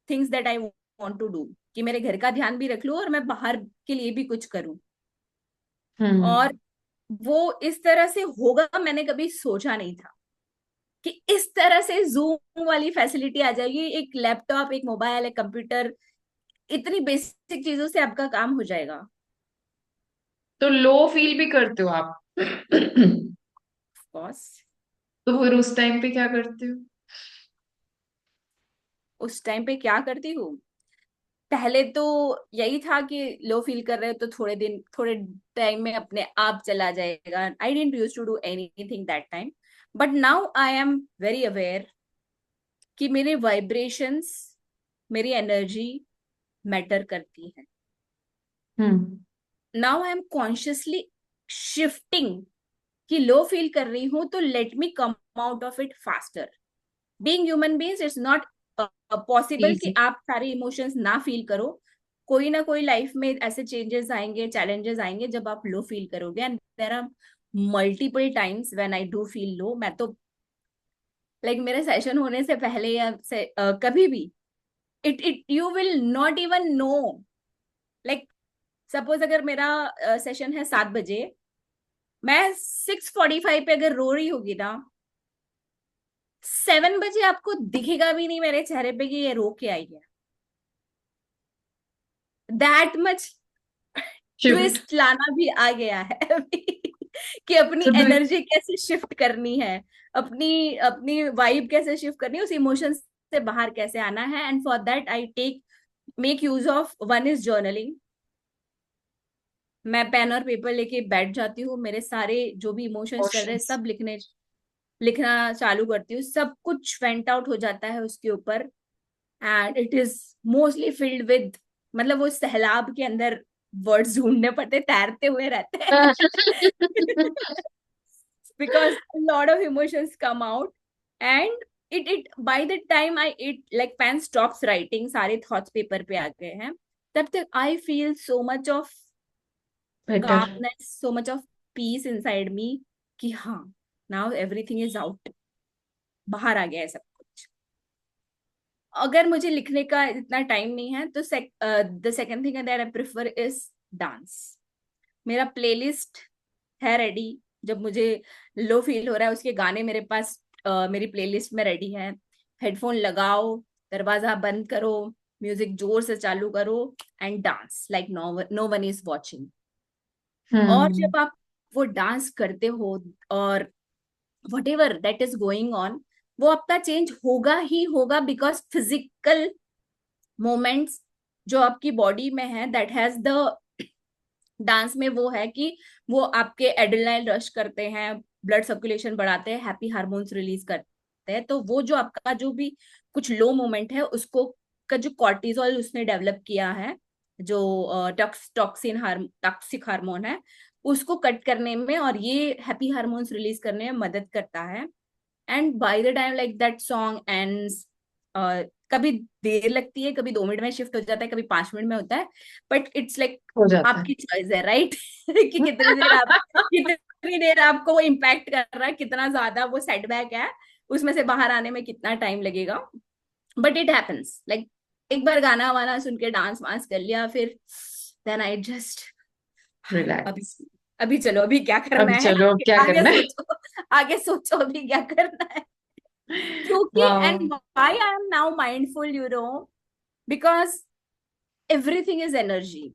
Speaker 2: things that I want to do, कि मेरे घर का ध्यान भी रख लूं और मैं बाहर के लिए भी कुछ करूं। और
Speaker 1: हम्म।
Speaker 2: वो इस तरह से होगा, मैंने कभी सोचा नहीं था कि इस तरह से जूम वाली फैसिलिटी आ जाएगी। एक लैपटॉप, एक मोबाइल, एक कंप्यूटर, इतनी बेसिक चीजों से आपका काम हो जाएगा।
Speaker 1: तो लो फील भी करते हो आप?
Speaker 2: Of course.
Speaker 1: तो फिर उस टाइम पे क्या करते हो?
Speaker 2: उस टाइम पे क्या करती हूँ? पहले तो यही था कि लो फील कर रहे हो तो थोड़े दिन, थोड़े टाइम में अपने आप चला जाएगा। I didn't use to do anything that time, but now I am very aware कि मेरे वाइब्रेशंस, मेरी एनर्जी मैटर करती है।
Speaker 1: Hmm.
Speaker 2: Now I am consciously shifting कि लो फील कर रही हूं तो let me come out of it faster. Being human beings, it's not possible कि
Speaker 1: इजी।
Speaker 2: आप सारे इमोशंस ना फील करो। कोई ना कोई लाइफ में ऐसे चेंजेस आएंगे, चैलेंजेस आएंगे जब आप लो फील करोगे। And there are multiple times when I do feel low. मैं तो लाइक मेरे सेशन होने से पहले या कभी भी, it you will not even know. Like suppose अगर मेरा सेशन है 7 बजे, मैं 6:45 पे अगर रो रही होगी ना, 7 बजे आपको दिखेगा भी नहीं मेरे चेहरे पे कि ये रो के आई है। That much
Speaker 1: shift.
Speaker 2: ट्विस्ट लाना भी आ गया है अभी कि अपनी
Speaker 1: तो
Speaker 2: एनर्जी कैसे शिफ्ट करनी है, अपनी अपनी वाइब कैसे शिफ्ट करनी है, उस इमोशन से बाहर कैसे आना है। And for that I take make use of, one is journaling. मैं पेन और पेपर लेके बैठ जाती हूँ, मेरे सारे जो भी इमोशंस चल रहे हैं
Speaker 1: इमोशंस।
Speaker 2: सब लिखना चालू करती हूँ। सब कुछ वेंट आउट हो जाता है उसके ऊपर। And it is mostly filled with, मतलब वो सैलाब के अंदर वर्ड्स ढूंढने पड़ते, तैरते हुए रहते हैं because a lot of emotions come out. And it by the time I it like pen stops writing, सारे thoughts पेपर पे आ गए हैं, तब तक I feel so much of
Speaker 1: better.
Speaker 2: calmness, so much of peace inside me कि हाँ, now everything is out, बाहर आ गया है सब कुछ। अगर मुझे लिखने का इतना टाइम नहीं है तो the second thing that I prefer is dance. मेरा प्लेलिस्ट है रेडी। जब मुझे लो फील हो रहा है, उसके गाने मेरे पास मेरी प्लेलिस्ट में रेडी है। हेडफोन लगाओ, दरवाजा बंद करो, म्यूजिक जोर से चालू करो and dance like no one is watching. और
Speaker 1: हम्म।
Speaker 2: जब आप वो डांस करते हो और whatever that is going on, वो आपका चेंज होगा ही होगा, बिकॉज फिजिकल मोमेंट्स जो आपकी बॉडी में है, दैट हैज द डांस में वो है कि वो आपके एड्रेनालिन रश करते हैं, ब्लड सर्कुलेशन बढ़ाते हैं, हैप्पी हार्मोन्स रिलीज करते हैं। तो वो जो आपका जो भी कुछ लो मोमेंट है उसको, का जो कॉर्टिजोल उसने डेवलप किया है, जो टॉक्सिक हार्मोन है, उसको कट करने में और ये हैप्पी हार्मोन्स रिलीज करने में मदद करता है। And by the time like that song ends, कभी देर लगती है, कभी 2 मिनट में शिफ्ट हो जाता है, कभी 5 मिनट में होता है, बट इट्स लाइक
Speaker 1: हो जाता है।
Speaker 2: आपकी चॉइस है, राइट कि कितनी देर आपको वो इम्पैक्ट कर रहा है, कितना ज्यादा वो सेटबैक है, उसमें से बाहर आने में कितना टाइम लगेगा। बट इट हैपेंस लाइक, एक बार गाना वाना सुन के डांस वांस कर लिया, फिर देन आई जस्ट अभी
Speaker 1: रिलैक्स।
Speaker 2: अभी चलो, अभी क्या करना
Speaker 1: अब
Speaker 2: है,
Speaker 1: चलो अब क्या
Speaker 2: आगे
Speaker 1: करना है।
Speaker 2: सोचो, आगे सोचो अभी क्या करना है। क्योंकि
Speaker 1: वाह।
Speaker 2: And why I am now mindful, you know, because everything is energy.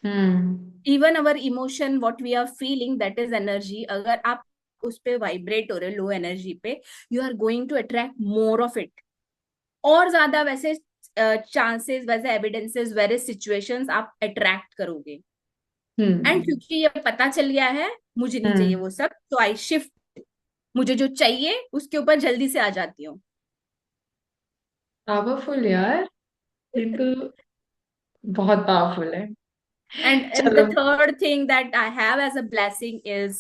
Speaker 1: Hmm.
Speaker 2: Even our emotion, what we are feeling, that is energy. अगर आप उस पे वाइब्रेट हो रहे लो एनर्जी पे, you are going to attract more of it. और ज्यादा वैसे चांसेस, वैसे एविडेंसेस, वैसे सिचुएशंस आप अट्रैक्ट करोगे। एंड
Speaker 1: हम्म।
Speaker 2: क्योंकि ये पता चल गया है मुझे नहीं चाहिए
Speaker 1: हम्म।
Speaker 2: वो सब, तो आई शिफ्ट, मुझे जो चाहिए उसके ऊपर जल्दी से आ जाती हूँ।
Speaker 1: पावरफुल यार। ये तो बहुत पावरफुल है।
Speaker 2: And the
Speaker 1: चलो।
Speaker 2: third thing that I have as a blessing is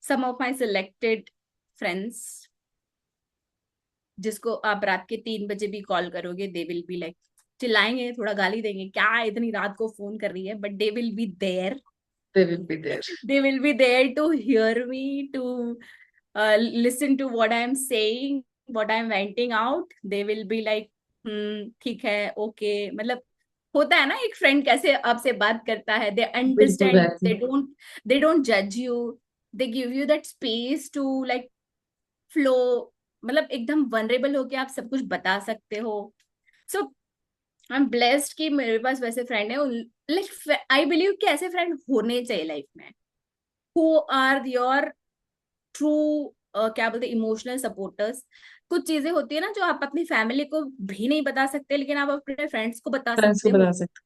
Speaker 2: some of my selected friends, जिसको आप रात के 3 बजे भी कॉल करोगे, दे विल बी लाइक चिल्लाएंगे, थोड़ा गाली देंगे, क्या इतनी रात को फोन कर रही है, but they will be there.
Speaker 1: They will be there.
Speaker 2: They will be there to hear me, to listen to what I am saying, what I am venting out. They will be like, ठीक है, okay. मतलब होता है ना एक friend कैसे आपसे बात करता है. दे
Speaker 1: बिल्कुल
Speaker 2: अंडरस्टैंड,
Speaker 1: वैसे.
Speaker 2: दे डोंट जज you. They give you that space to like flow. मतलब एकदम वनरेबल होके आप सब कुछ बता सकते हो. सो आई एम ब्लेस्ड कि मेरे पास वैसे फ्रेंड है. लाइक आई बिलीव कि ऐसे फ्रेंड होने चाहिए लाइफ में, हु आर योर ट्रू क्या बोलते हैं, इमोशनल सपोर्टर्स. कुछ चीजें होती है ना जो आप अपनी फैमिली को भी नहीं बता सकते, लेकिन आप अपने फ्रेंड्स को बता
Speaker 1: फ्रेंड्स को
Speaker 2: सकते हो.
Speaker 1: बता सकते.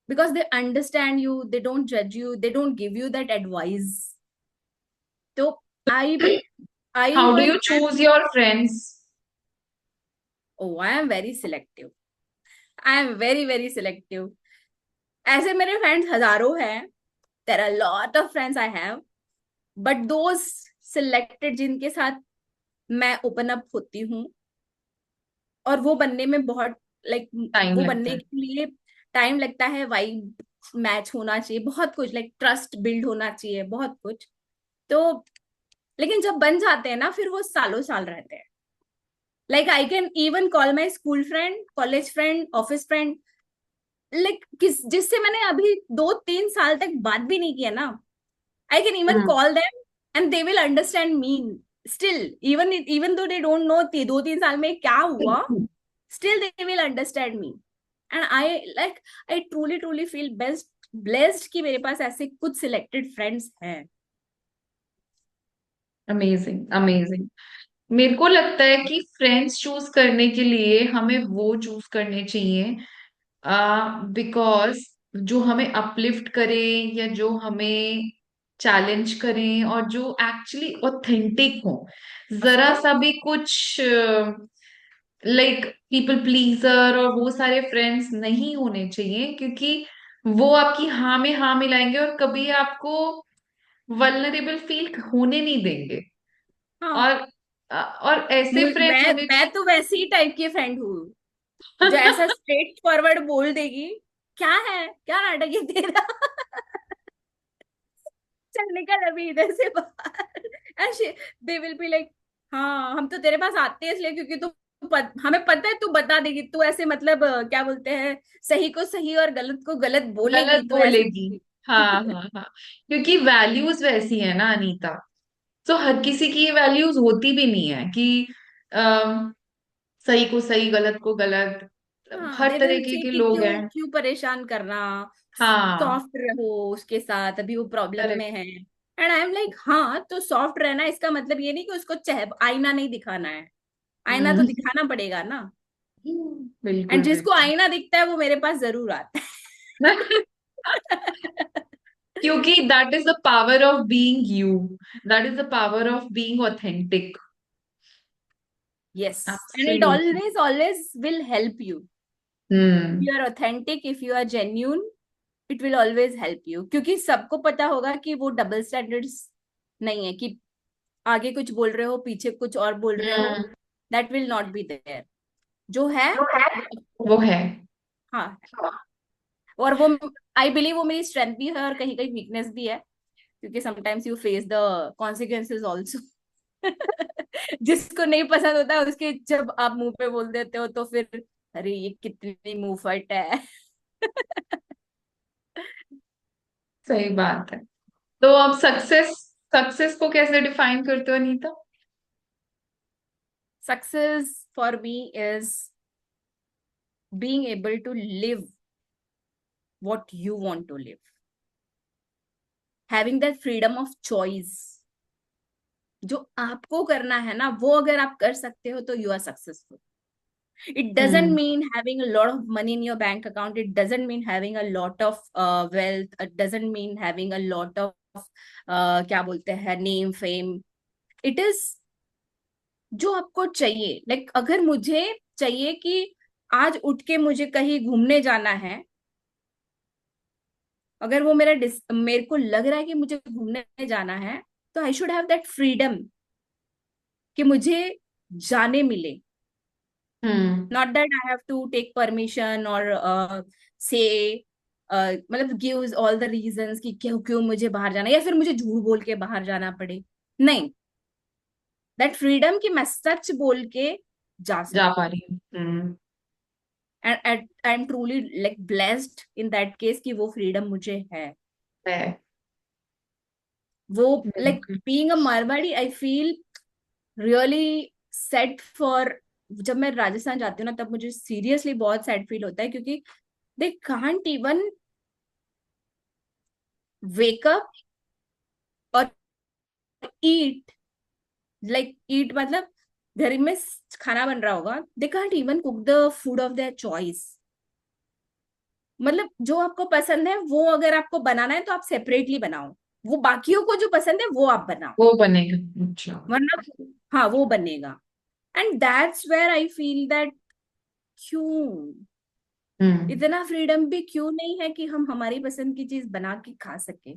Speaker 2: Because they understand you, they don't जज you, they don't give you that advice. तो I I
Speaker 1: How do
Speaker 2: was
Speaker 1: you choose your friends?
Speaker 2: Oh I am very selective. I am very very selective. ऐसे मेरे friends हजारों हैं. There are lot of friends I have, but those selected जिनके साथ मैं open up होती हूँ, और वो बनने में बहुत लाइक
Speaker 1: टाइम
Speaker 2: वो
Speaker 1: लगता
Speaker 2: बनने
Speaker 1: है.
Speaker 2: के लिए टाइम लगता है. वाइब मैच होना चाहिए, बहुत कुछ लाइक ट्रस्ट बिल्ड होना चाहिए, बहुत कुछ. तो लेकिन जब बन जाते हैं ना, फिर वो सालों साल रहते हैं. Like I can even call my school friend, college friend, office friend, like किस जिससे मैंने अभी 2-3 साल तक बात भी नहीं किया ना. I can even
Speaker 1: hmm.
Speaker 2: Call them and they will understand me still. Even though they don't know 2-3 साल में क्या हुआ, still they will understand me. And I truly truly feel best blessed कि मेरे पास ऐसे कुछ selected friends हैं.
Speaker 1: Amazing, amazing. मेरे को लगता है कि फ्रेंड्स चूज करने के लिए हमें वो चूज करने चाहिए बिकॉज जो हमें अपलिफ्ट करें या जो हमें चैलेंज करें और जो एक्चुअली ऑथेंटिक हो.
Speaker 2: Of
Speaker 1: जरा
Speaker 2: course.
Speaker 1: सा भी कुछ लाइक पीपल प्लीजर और वो सारे फ्रेंड्स नहीं होने चाहिए, क्योंकि वो आपकी हाँ में हाँ मिलाएंगे और कभी आपको वल्नरेबल फील होने नहीं देंगे.
Speaker 2: हाँ.
Speaker 1: और और ऐसे फ्रेंड्स होने
Speaker 2: मैं तो वैसे ही टाइप की फ्रेंड हूँ जो ऐसा स्ट्रेट फॉरवर्ड बोल देगी, क्या है, क्या नाटक है तेरा. चल निकल अभी इधर से बाहर. And they will be like, हाँ हम तो तेरे पास आते हैं इसलिए क्योंकि तू हमें पता है तू बता देगी. तू ऐसे मतलब क्या बोलते हैं, सही को सही और गलत को गलत
Speaker 1: गलत
Speaker 2: बोलेगी, तो ऐसे.
Speaker 1: बोलेगी. हाँ हाँ हाँ. क्योंकि वैल्यूज वैसी है ना अनीता. तो हर किसी की ये वैल्यूज होती भी नहीं है कि अम, सही को सही, गलत को गलत.
Speaker 2: हाँ,
Speaker 1: हर
Speaker 2: दे विल
Speaker 1: तरीके
Speaker 2: से
Speaker 1: के
Speaker 2: कि
Speaker 1: लोग
Speaker 2: क्यों
Speaker 1: हैं.
Speaker 2: क्यों परेशान करना,
Speaker 1: हाँ.
Speaker 2: सॉफ्ट रहो उसके साथ, अभी वो प्रॉब्लम
Speaker 1: करेक्ट.
Speaker 2: में है. एंड आई एम लाइक, हाँ तो सॉफ्ट रहना इसका मतलब ये नहीं कि उसको आईना नहीं दिखाना है. आईना तो
Speaker 1: हम्म.
Speaker 2: दिखाना पड़ेगा ना. एंड
Speaker 1: बिल्कुल
Speaker 2: जिसको
Speaker 1: बिल्कुल.
Speaker 2: आईना दिखता है वो मेरे पास जरूर आता है.
Speaker 1: क्योंकि that is the power of being you. That is the power of being authentic.
Speaker 2: Yes, and it
Speaker 1: absolutely.
Speaker 2: always will help you.
Speaker 1: Hmm.
Speaker 2: You are authentic, if you are genuine, it will always help you. क्योंकि सबको पता होगा कि वो double standards नहीं है, कि आगे कुछ बोल रहे हो पीछे कुछ और बोल रहे हो.
Speaker 1: Hmm.
Speaker 2: That will not be there. जो है
Speaker 1: जो है वो है.
Speaker 2: हाँ. और वो आई बिलीव वो मेरी स्ट्रेंथ भी है और कहीं कहीं वीकनेस भी है, क्योंकि sometimes you face the consequences also. जिसको नहीं पसंद होता है उसके जब आप मुंह पे बोल देते हो तो फिर, अरे ये कितनी मुंह फट है.
Speaker 1: सही बात है. तो अब सक्सेस, सक्सेस को कैसे डिफाइन करते हो Anita?
Speaker 2: Success for me is being able to live what you want to live, having that freedom of choice. जो आपको करना है ना, वो अगर आप कर सकते हो तो you are successful. It doesn't
Speaker 1: hmm.
Speaker 2: mean having a lot of money in your bank account. It doesn't mean having a lot of wealth. It doesn't mean having a lot of क्या बोलते हैं, name, fame. It is जो आपको चाहिए. Like अगर मुझे चाहिए कि आज उठ के मुझे कहीं घूमने जाना है, अगर वो मेरे को लग रहा है कि मुझे घूमने जाना है, तो I should have that freedom कि मुझे जाने मिले.
Speaker 1: Hmm.
Speaker 2: Not that I have to take permission और से मतलब गिव्स ऑल द रीजंस कि क्यों क्यों मुझे बाहर जाना, या फिर मुझे झूठ बोल के बाहर जाना पड़े। नहीं, दैट फ्रीडम कि मैं सच बोल के जा
Speaker 1: जा
Speaker 2: सकती
Speaker 1: पा
Speaker 2: हूँ।
Speaker 1: रही हूँ।
Speaker 2: And I am truly like blessed in that case कि वो फ्रीडम मुझे है।
Speaker 1: है।
Speaker 2: वो लाइक
Speaker 1: बिल्कुल।
Speaker 2: Being a Marwari I feel really set for. जब मैं राजस्थान जाती हूँ ना, तब मुझे सीरियसली बहुत सैड फील होता है, क्योंकि they can't even wake up और ईट। लाइक ईट मतलब घर में खाना बन रहा होगा, they can't even cook the food of their choice. मतलब जो आपको पसंद है वो अगर आपको बनाना है तो आप सेपरेटली बनाओ, वो बाकियों को जो पसंद है वो आप बनाओ,
Speaker 1: वो बनेगा। अच्छा।
Speaker 2: वरना हाँ वो बनेगा। And that's where I feel that क्यों
Speaker 1: हम्म।
Speaker 2: इतना फ्रीडम भी क्यों नहीं है कि हम हमारी पसंद की चीज बना के खा सके,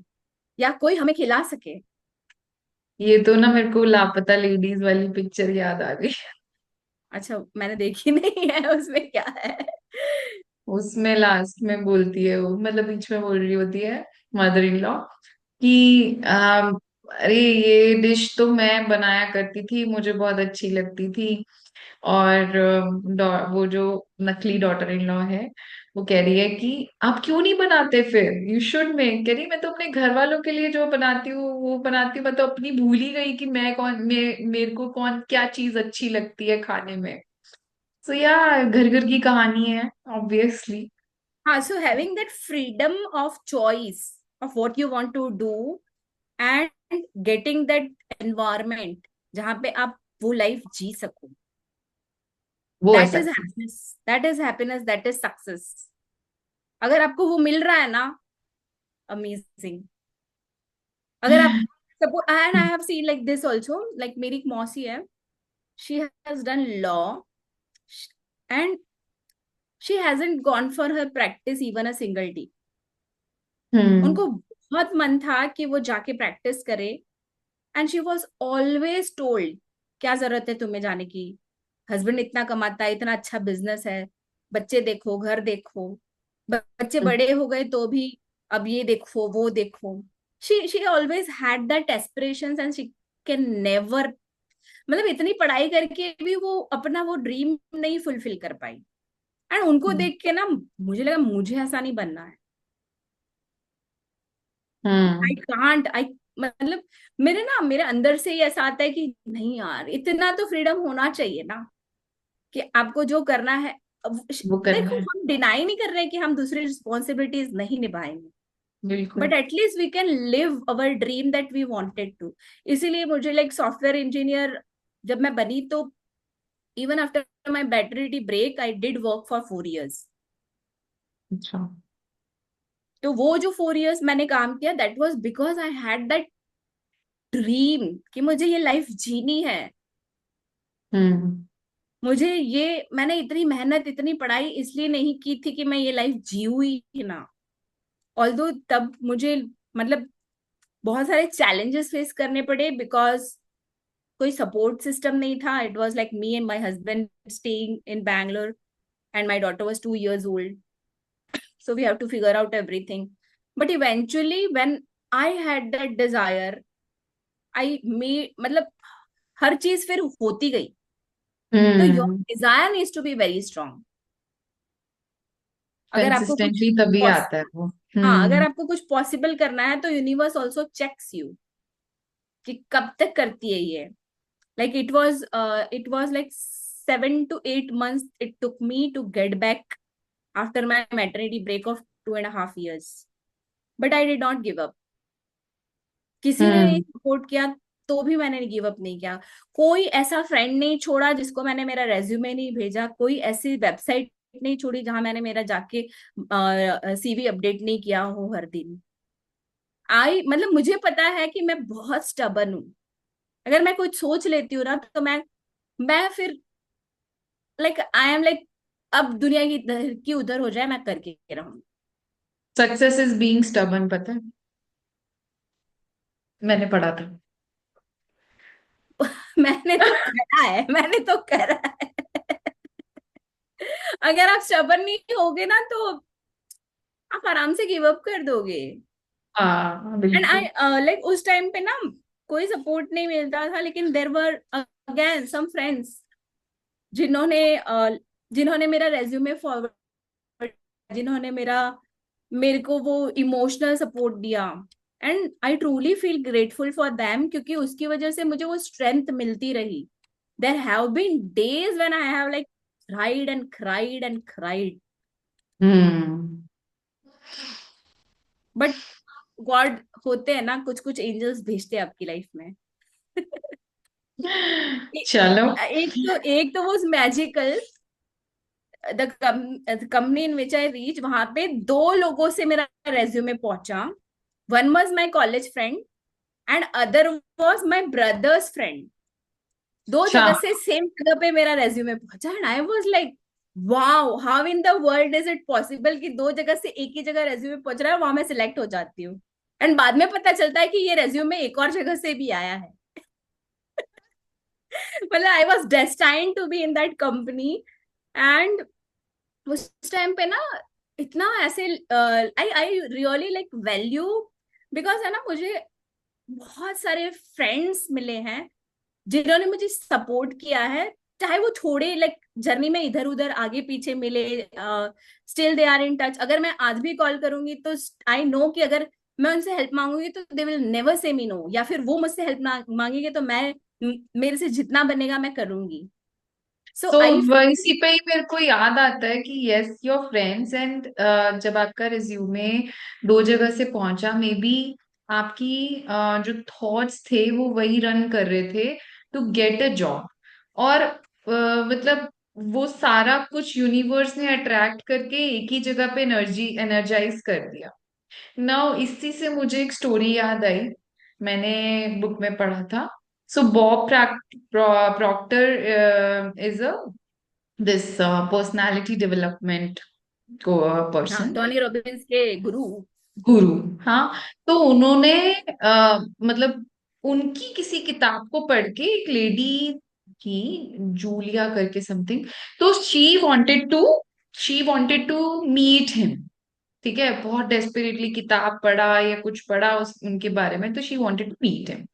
Speaker 2: या कोई हमें खिला सके।
Speaker 1: ये तो ना मेरे को लापता लेडीज वाली पिक्चर याद आ गई।
Speaker 2: अच्छा, मैंने देखी नहीं है, उसमें क्या है?
Speaker 1: उसमें लास्ट में बोलती है वो, मतलब बीच में बोल रही होती है मदर इन लॉ कि अरे ये डिश तो मैं बनाया करती थी, मुझे बहुत अच्छी लगती थी। और वो जो नकली डॉटर इन लॉ है, वो कह रही है कि आप क्यों नहीं बनाते, फिर यू शुड मेक। कह रही मैं तो अपने घर वालों के लिए जो बनाती हूँ वो बनाती हूँ, मैं तो अपनी भूल ही गई कि मैं कौन, मेरे को कौन क्या चीज अच्छी लगती है खाने में। सो या घर घर की कहानी है ऑब्वियसली।
Speaker 2: हाँ, so having that freedom of choice of what you want to do and getting that environment जहां पे आप वो लाइफ जी सको,
Speaker 1: वो है
Speaker 2: that is
Speaker 1: success.
Speaker 2: Happiness, that is happiness, that is success. अगर आपको वो मिल रहा है ना, अमेजिंग। अगर आप suppose, and I have seen like this also, like मेरी एक मौसी है, she has done law and she hasn't gone for her practice even a single day.
Speaker 1: Hmm.
Speaker 2: उनको बहुत मन था कि वो जाके प्रैक्टिस करे, and she was always told क्या जरूरत है तुम्हें जाने की, हस्बैंड इतना कमाता है, इतना अच्छा बिजनेस है, बच्चे देखो, घर देखो, बच्चे बड़े हो गए तो भी अब ये देखो वो देखो। She always had that aspirations and she can never, मतलब इतनी पढ़ाई करके भी वो अपना वो ड्रीम नहीं फुलफिल कर पाई। एंड उनको देख के ना मुझे लगा मुझे ऐसा नहीं बनना है। आई
Speaker 1: हम्म।
Speaker 2: कांट आई, मतलब मेरे ना मेरे अंदर से ही ऐसा आता है कि नहीं यार, इतना तो फ्रीडम होना चाहिए ना कि आपको जो करना है।
Speaker 1: वो करना
Speaker 2: देखो,
Speaker 1: है।
Speaker 2: हम डिनाई नहीं कर रहे कि हम दूसरी रिस्पॉन्सिबिलिटीज नहीं निभाएंगे,
Speaker 1: बिल्कुल।
Speaker 2: But at least we can live our dream that we wanted to. इसीलिए मुझे लाइक सॉफ्टवेयर इंजीनियर जब मैं बनी तो even after my battery break I did work for 4 years।
Speaker 1: अच्छा।
Speaker 2: तो वो जो 4 years मैंने काम किया, that was because I had that dream कि मुझे ये लाइफ जीनी है।
Speaker 1: हम्म।
Speaker 2: मुझे ये, मैंने इतनी मेहनत इतनी पढ़ाई इसलिए नहीं की थी कि मैं ये लाइफ जीऊँ ही ना। ऑल्दो तब मुझे मतलब बहुत सारे चैलेंजेस फेस करने पड़े, बिकॉज कोई सपोर्ट सिस्टम नहीं था। It was like me and my husband staying in Bangalore and my daughter was 2 years old, so we have to figure out everything. But eventually when I had that desire, I made, मतलब हर चीज फिर होती गई। तो your
Speaker 1: hmm.
Speaker 2: Desire needs to be very strong. अगर आपको कुछ
Speaker 1: consistently तभी
Speaker 2: पॉस
Speaker 1: आता है वो।
Speaker 2: हाँ, अगर
Speaker 1: हम्म।
Speaker 2: आपको कुछ पॉसिबल करना है तो यूनिवर्स ऑल्सो चेक्स यू कि कब तक करती है ये। Like it was like 7 to 8 months it took me to get back after my maternity break of 2.5 years, but I did not give up। किसी ने नहीं
Speaker 1: हम्म।
Speaker 2: सपोर्ट किया तो भी मैंने गिव अप नहीं किया। कोई ऐसा फ्रेंड नहीं छोड़ा जिसको मैंने मेरा रेज्यूमे नहीं भेजा, कोई ऐसी वेबसाइट नहीं छोड़ी जहां मैंने मेरा जाके सीवी अपडेट नहीं किया हो हर दिन। आई मतलब मुझे पता है कि मैं बहुत स्टबन हूँ। अगर मैं कुछ सोच लेती हूँ ना तो मैं फिर लाइक आई एम लाइक अब दुनिया की इधर की उधर हो जाए, मैं करके रहूं।
Speaker 1: सक्सेस इज बीइंग स्टबन, पता है, मैंने पढ़ा था।
Speaker 2: मैंने तो करा है, मैंने तो करा है। अगर आप स्टबर्न नहीं होगे ना तो आप आराम से गिव अप कर दोगे।
Speaker 1: हाँ
Speaker 2: एंड
Speaker 1: बिल्कुल।
Speaker 2: आई लाइक उस टाइम पे ना कोई सपोर्ट नहीं मिलता था, लेकिन there were again some friends जिन्होंने जिन्होंने मेरा रेज्यूमे फॉरवर्ड, जिन्होंने मेरे को वो इमोशनल सपोर्ट दिया। And I truly feel grateful for them, क्योंकि उसकी वजह से मुझे वो स्ट्रेंथ मिलती रही। There have been days when I have like cried and cried and cried,
Speaker 1: hmm.
Speaker 2: But god होते हैं ना, कुछ कुछ एंजल्स भेजते हैं आपकी लाइफ में।
Speaker 1: चलो।
Speaker 2: एक तो वो magical, the company in which I reach, वहां पे दो लोगों से मेरा रेज्यूमे पहुंचा। One was my college friend and other was my brothers friend. दो
Speaker 1: अच्छा।
Speaker 2: जगह से सेम जगह पे मेरा रेज्यूमे पहुंचा and I was like wow, how in the world is it possible कि दो जगह से एक ही जगह रेज्यूमे पहुंच रहा है, वहां मैं सिलेक्ट हो जाती हूँ। एंड बाद में पता चलता है कि ये रेज्यूमे एक और जगह से भी आया है। मतलब I was destined to be in that company. And उस टाइम पे ना इतना ऐसे I I really like value, because है ना, मुझे बहुत सारे फ्रेंड्स मिले हैं जिन्होंने मुझे सपोर्ट किया है। चाहे वो थोड़े लाइक जर्नी में इधर उधर आगे पीछे मिले, still they are in touch. अगर मैं आज भी कॉल करूंगी तो आई नो कि अगर मैं उनसे हेल्प मांगूंगी तो they will never say me know, या फिर वो मुझसे हेल्प मांगेंगे तो मैं मेरे से जितना बनेगा मैं करूंगी। सो
Speaker 1: तो
Speaker 2: आई
Speaker 1: वैसी पे ही मेरे को याद आता है कि यस योर फ्रेंड्स एंड जब आपका रिज्यूमे दो जगह से पहुंचा, मे बी आपकी जो थॉट्स थे वो वही रन कर रहे थे टू गेट अ जॉब। और मतलब वो सारा कुछ यूनिवर्स ने अट्रैक्ट करके एक ही जगह पे एनर्जाइज कर दिया। नाउ इसी से मुझे एक स्टोरी याद आई, मैंने बुक में पढ़ा था। So Bob Proctor is a this personality development को
Speaker 2: हाँ,
Speaker 1: पर्सन,
Speaker 2: टोनी रॉबिन्स के गुरु।
Speaker 1: गुरु। हाँ। तो उन्होंने मतलब उनकी किसी किताब को पढ़ के एक लेडी की, जूलिया करके समथिंग, तो she wanted to meet him. ठीक है, बहुत डेस्परेटली किताब पढ़ा या कुछ पढ़ा उनके बारे में, तो she wanted to meet him.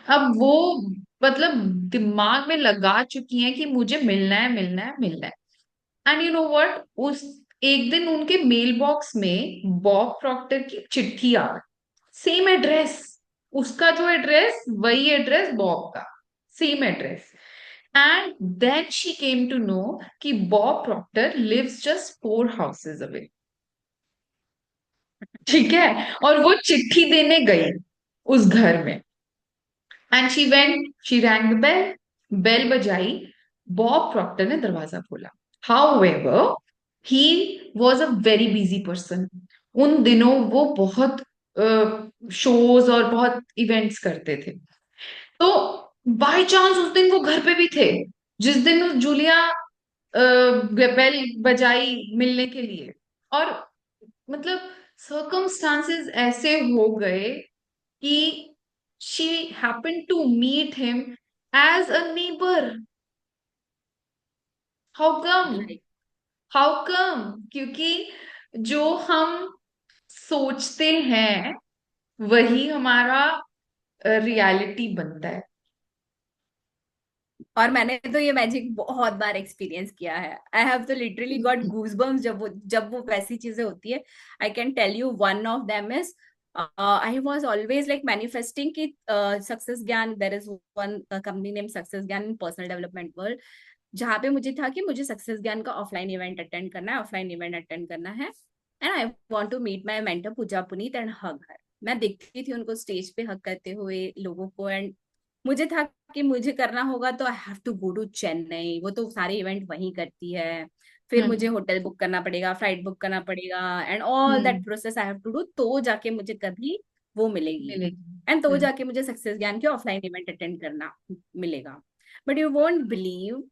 Speaker 1: अब वो मतलब दिमाग में लगा चुकी हैं कि मुझे मिलना है मिलना है मिलना है। एंड यू नो व्हाट, उस एक दिन उनके मेल बॉक्स में बॉब प्रॉक्टर की चिट्ठी आ गई, सेम एड्रेस, उसका जो एड्रेस वही एड्रेस बॉब का, same address. And then she came to know कि Bob Proctor lives just 4 houses away. ठीक है, और वो चिट्ठी देने गई उस घर में। And she went, she rang the bell, bell बजाई, बॉब प्रॉक्टर ने दरवाजा खोला। However, he was a very busy person. उन दिनों वो बहुत शोज और बहुत इवेंट्स करते थे। तो बाय चांस उस दिन वो घर पे भी थे, जिस दिन जूलिया बेल बजाई मिलने के लिए। और मतलब सर्कमस्टांसेस ऐसे हो गए कि she happened to meet him as a neighbor. How come?
Speaker 2: Like
Speaker 1: How come? क्योंकि जो हम सोचते हैं वही हमारा रियलिटी बनता है।
Speaker 2: और मैंने तो ये मैजिक बहुत बार एक्सपीरियंस किया है। आई हैव तो लिटरली गॉट गूजबम्स जब वो वैसी चीजें होती है। I can tell you one of them is, I was always like manifesting कि success Gyan, there is one company name success Gyan in personal development world, जहाँ पे मुझे था कि मुझे सक्सेस ज्ञान का ऑफलाइन इवेंट अटेंड करना है, ऑफलाइन इवेंट अटेंड करना है। And I want to meet my mentor Pooja Puneet and hug her. मैं देखती थी उनको स्टेज पे हग करते हुए लोगों को, एंड मुझे था कि मुझे करना होगा तो I have to go to Chennai, वो तो सारे इवेंट वहीं करती है। फिर मुझे
Speaker 1: हम्म।
Speaker 2: होटल बुक करना पड़ेगा, फ्लाइट बुक करना पड़ेगा, and all that
Speaker 1: hmm.
Speaker 2: Process I have to do, तो जाके मुझे कभी वो मिलेगी।
Speaker 1: मिलेगी।
Speaker 2: एंड तो
Speaker 1: हम्म।
Speaker 2: जाके मुझे सक्सेस ज्ञान के ऑफलाइन इवेंट अटेंड करना मिलेगा। But you won't believe,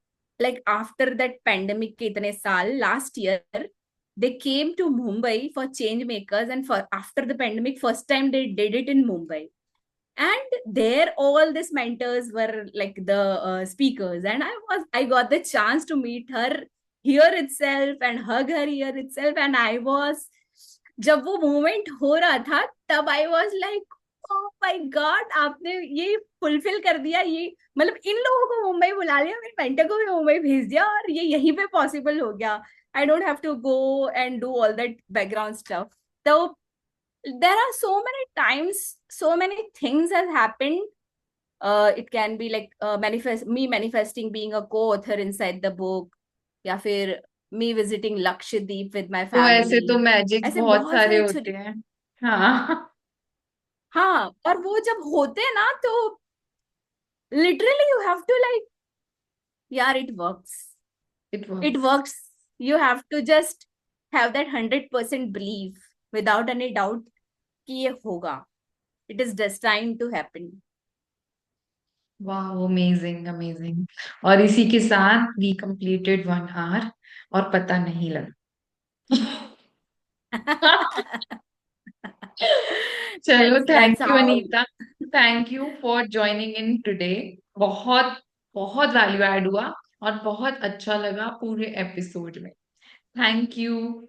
Speaker 2: like after that pandemic के इतने साल, last year they came to Mumbai for change makers, and for after the pandemic first time they did it in Mumbai. And there all these mentors were like the speakers, and I got the chance to meet her here itself and hug her here itself. And I was, जब वो moment हो रहा था तब आई was like oh my God, आपने ये fulfil कर दिया, ये मतलब इन लोगों को मुंबई बुला लिया, मेरे पेंटर को भी मुंबई भेज दिया और ये यहीं पे पॉसिबल हो गया. I don't have to go and do all that background stuff. तो there are so many times, so many things has happened. It can be like manifesting being a co-author inside the book, या फिर me visiting Lakshadweep with my
Speaker 1: तो ऐसे
Speaker 2: family.
Speaker 1: तो magics
Speaker 2: ऐसे
Speaker 1: बहुत
Speaker 2: बहुत
Speaker 1: सारे
Speaker 2: सारे
Speaker 1: होते हैं। हाँ।
Speaker 2: हाँ, और वो जब होते हैं ना तो literally you have to like, यार it works,
Speaker 1: it
Speaker 2: it
Speaker 1: works.
Speaker 2: works. You have to just have that 100% belief without any doubt कि ये होगा. It is destined to happen.
Speaker 1: वाह, अमेजिंग अमेजिंग। और इसी के साथ वी कंप्लीटेड 1 आवर और पता नहीं लगा। चलो,
Speaker 2: That's
Speaker 1: thank you
Speaker 2: how.
Speaker 1: Anita. Thank you for joining in today. बहुत बहुत वैल्यू ऐड हुआ और बहुत अच्छा लगा पूरे एपिसोड में। Thank you.